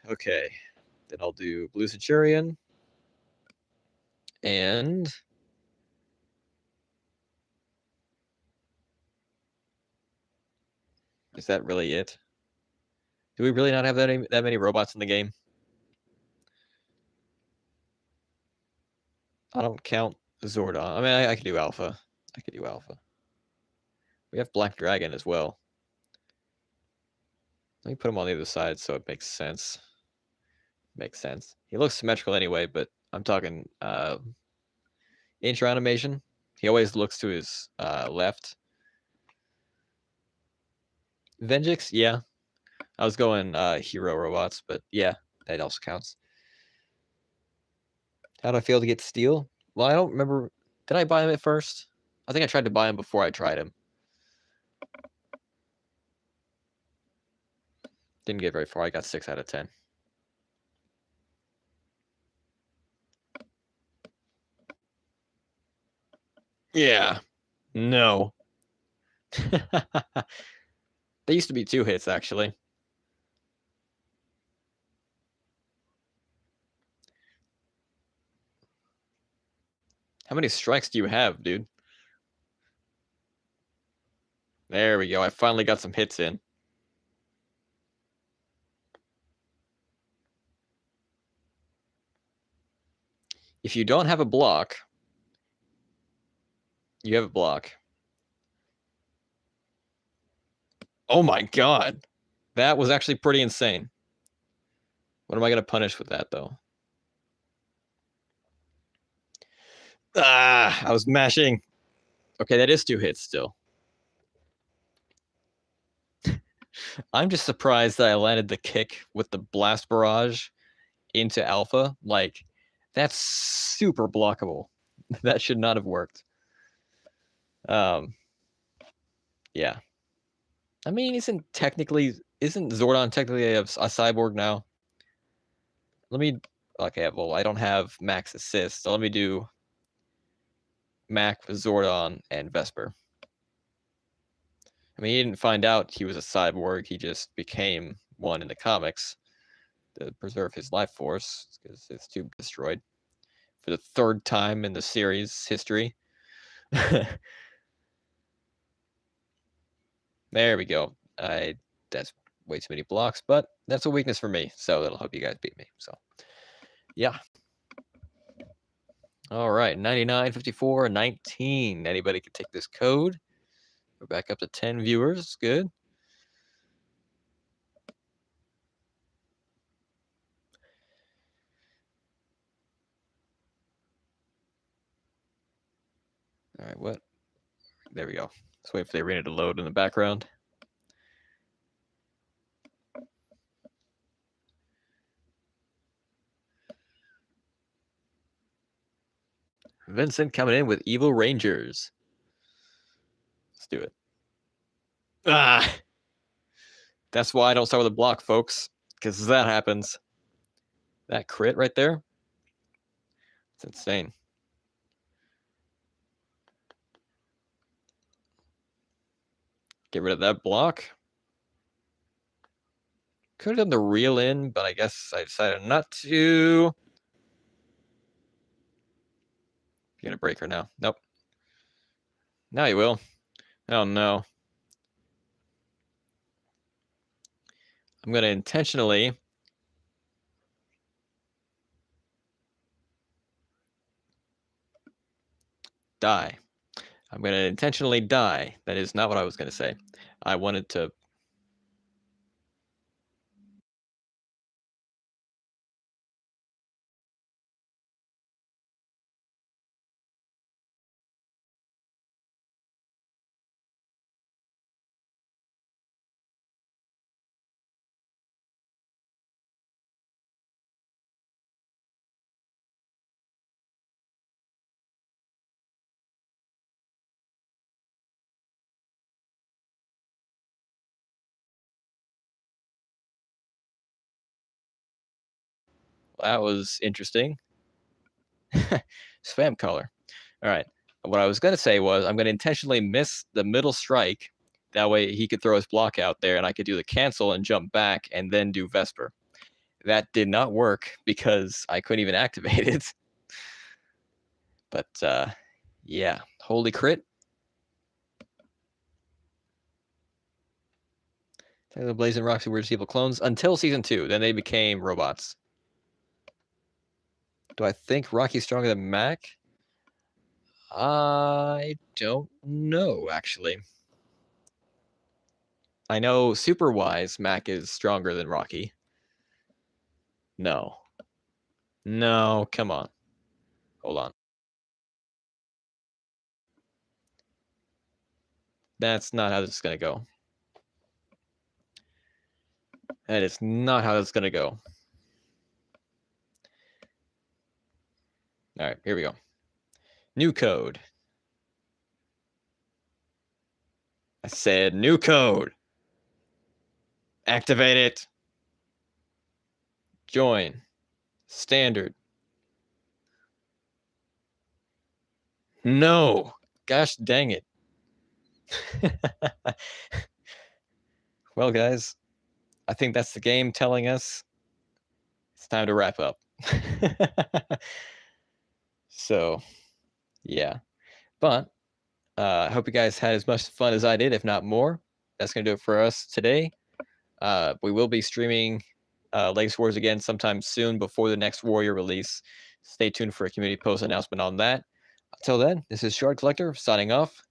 Okay. Then I'll do Blue Centurion. And is that really it? Do we really not have that many robots in the game? I don't count Zordon. I mean, I could do Alpha. We have Black Dragon as well. Let me put him on the other side so it makes sense. He looks symmetrical anyway, but I'm talking intro animation. He always looks to his left. Venjix, yeah. I was going hero robots, but yeah, that also counts. How do I feel to get Steel? Well, I don't remember. Did I buy him at first? I think I tried to buy him before I tried him. Didn't get very far. I got 6 out of 10. Yeah. No. They used to be 2 hits, actually. How many strikes do you have, dude? There we go. I finally got some hits in. If you don't have a block, you have a block. Oh my god. That was actually pretty insane. What am I going to punish with that, though? Ah, I was mashing. Okay, that is 2 hits still. I'm just surprised that I landed the kick with the blast barrage into Alpha. Like, that's super blockable. That should not have worked. Yeah. I mean, isn't Zordon technically a cyborg now? Okay, well, I don't have max assist, so let me do Mac, Zordon, and Vesper. I mean, he didn't find out he was a cyborg. He just became one in the comics to preserve his life force because his tube destroyed for the 3rd time in the series history. There we go. That's way too many blocks, but that's a weakness for me, so that'll help you guys beat me. So, yeah. All right, 99, 54, 19. Anybody can take this code. We're back up to 10 viewers. Good. All right, what? There we go. Let's wait for the arena to load in the background. Vincent coming in with Evil Rangers. Let's do it. Ah! That's why I don't start with a block, folks, because that happens. That crit right there, it's insane. Get rid of that block. Could have done the reel in, but I guess I decided not to. You're gonna break her now. Nope. Now you will. Oh no. I'm gonna intentionally Die. I'm going to intentionally die. That is not what I was going to say. I wanted to... That was interesting. Spam caller. All right. What I was going to say was I'm going to intentionally miss the middle strike. That way he could throw his block out there and I could do the cancel and jump back and then do Vesper. That did not work because I couldn't even activate it. But yeah, holy crit. The Blaze and Roxy were just evil clones until season 2. Then they became robots. Do I think Rocky's stronger than Mac? I don't know, actually. I know super-wise, Mac is stronger than Rocky. No. No, come on. Hold on. That's not how this is going to go. That is not how that's going to go. All right, here we go. New code. I said new code. Activate it. Join. Standard. No. Gosh dang it. Well, guys, I think that's the game telling us it's time to wrap up. So, yeah. But I hope you guys had as much fun as I did, if not more. That's going to do it for us today. We will be streaming Legacy Wars again sometime soon before the next Warrior release. Stay tuned for a community post announcement on that. Until then, this is Shard Collector signing off.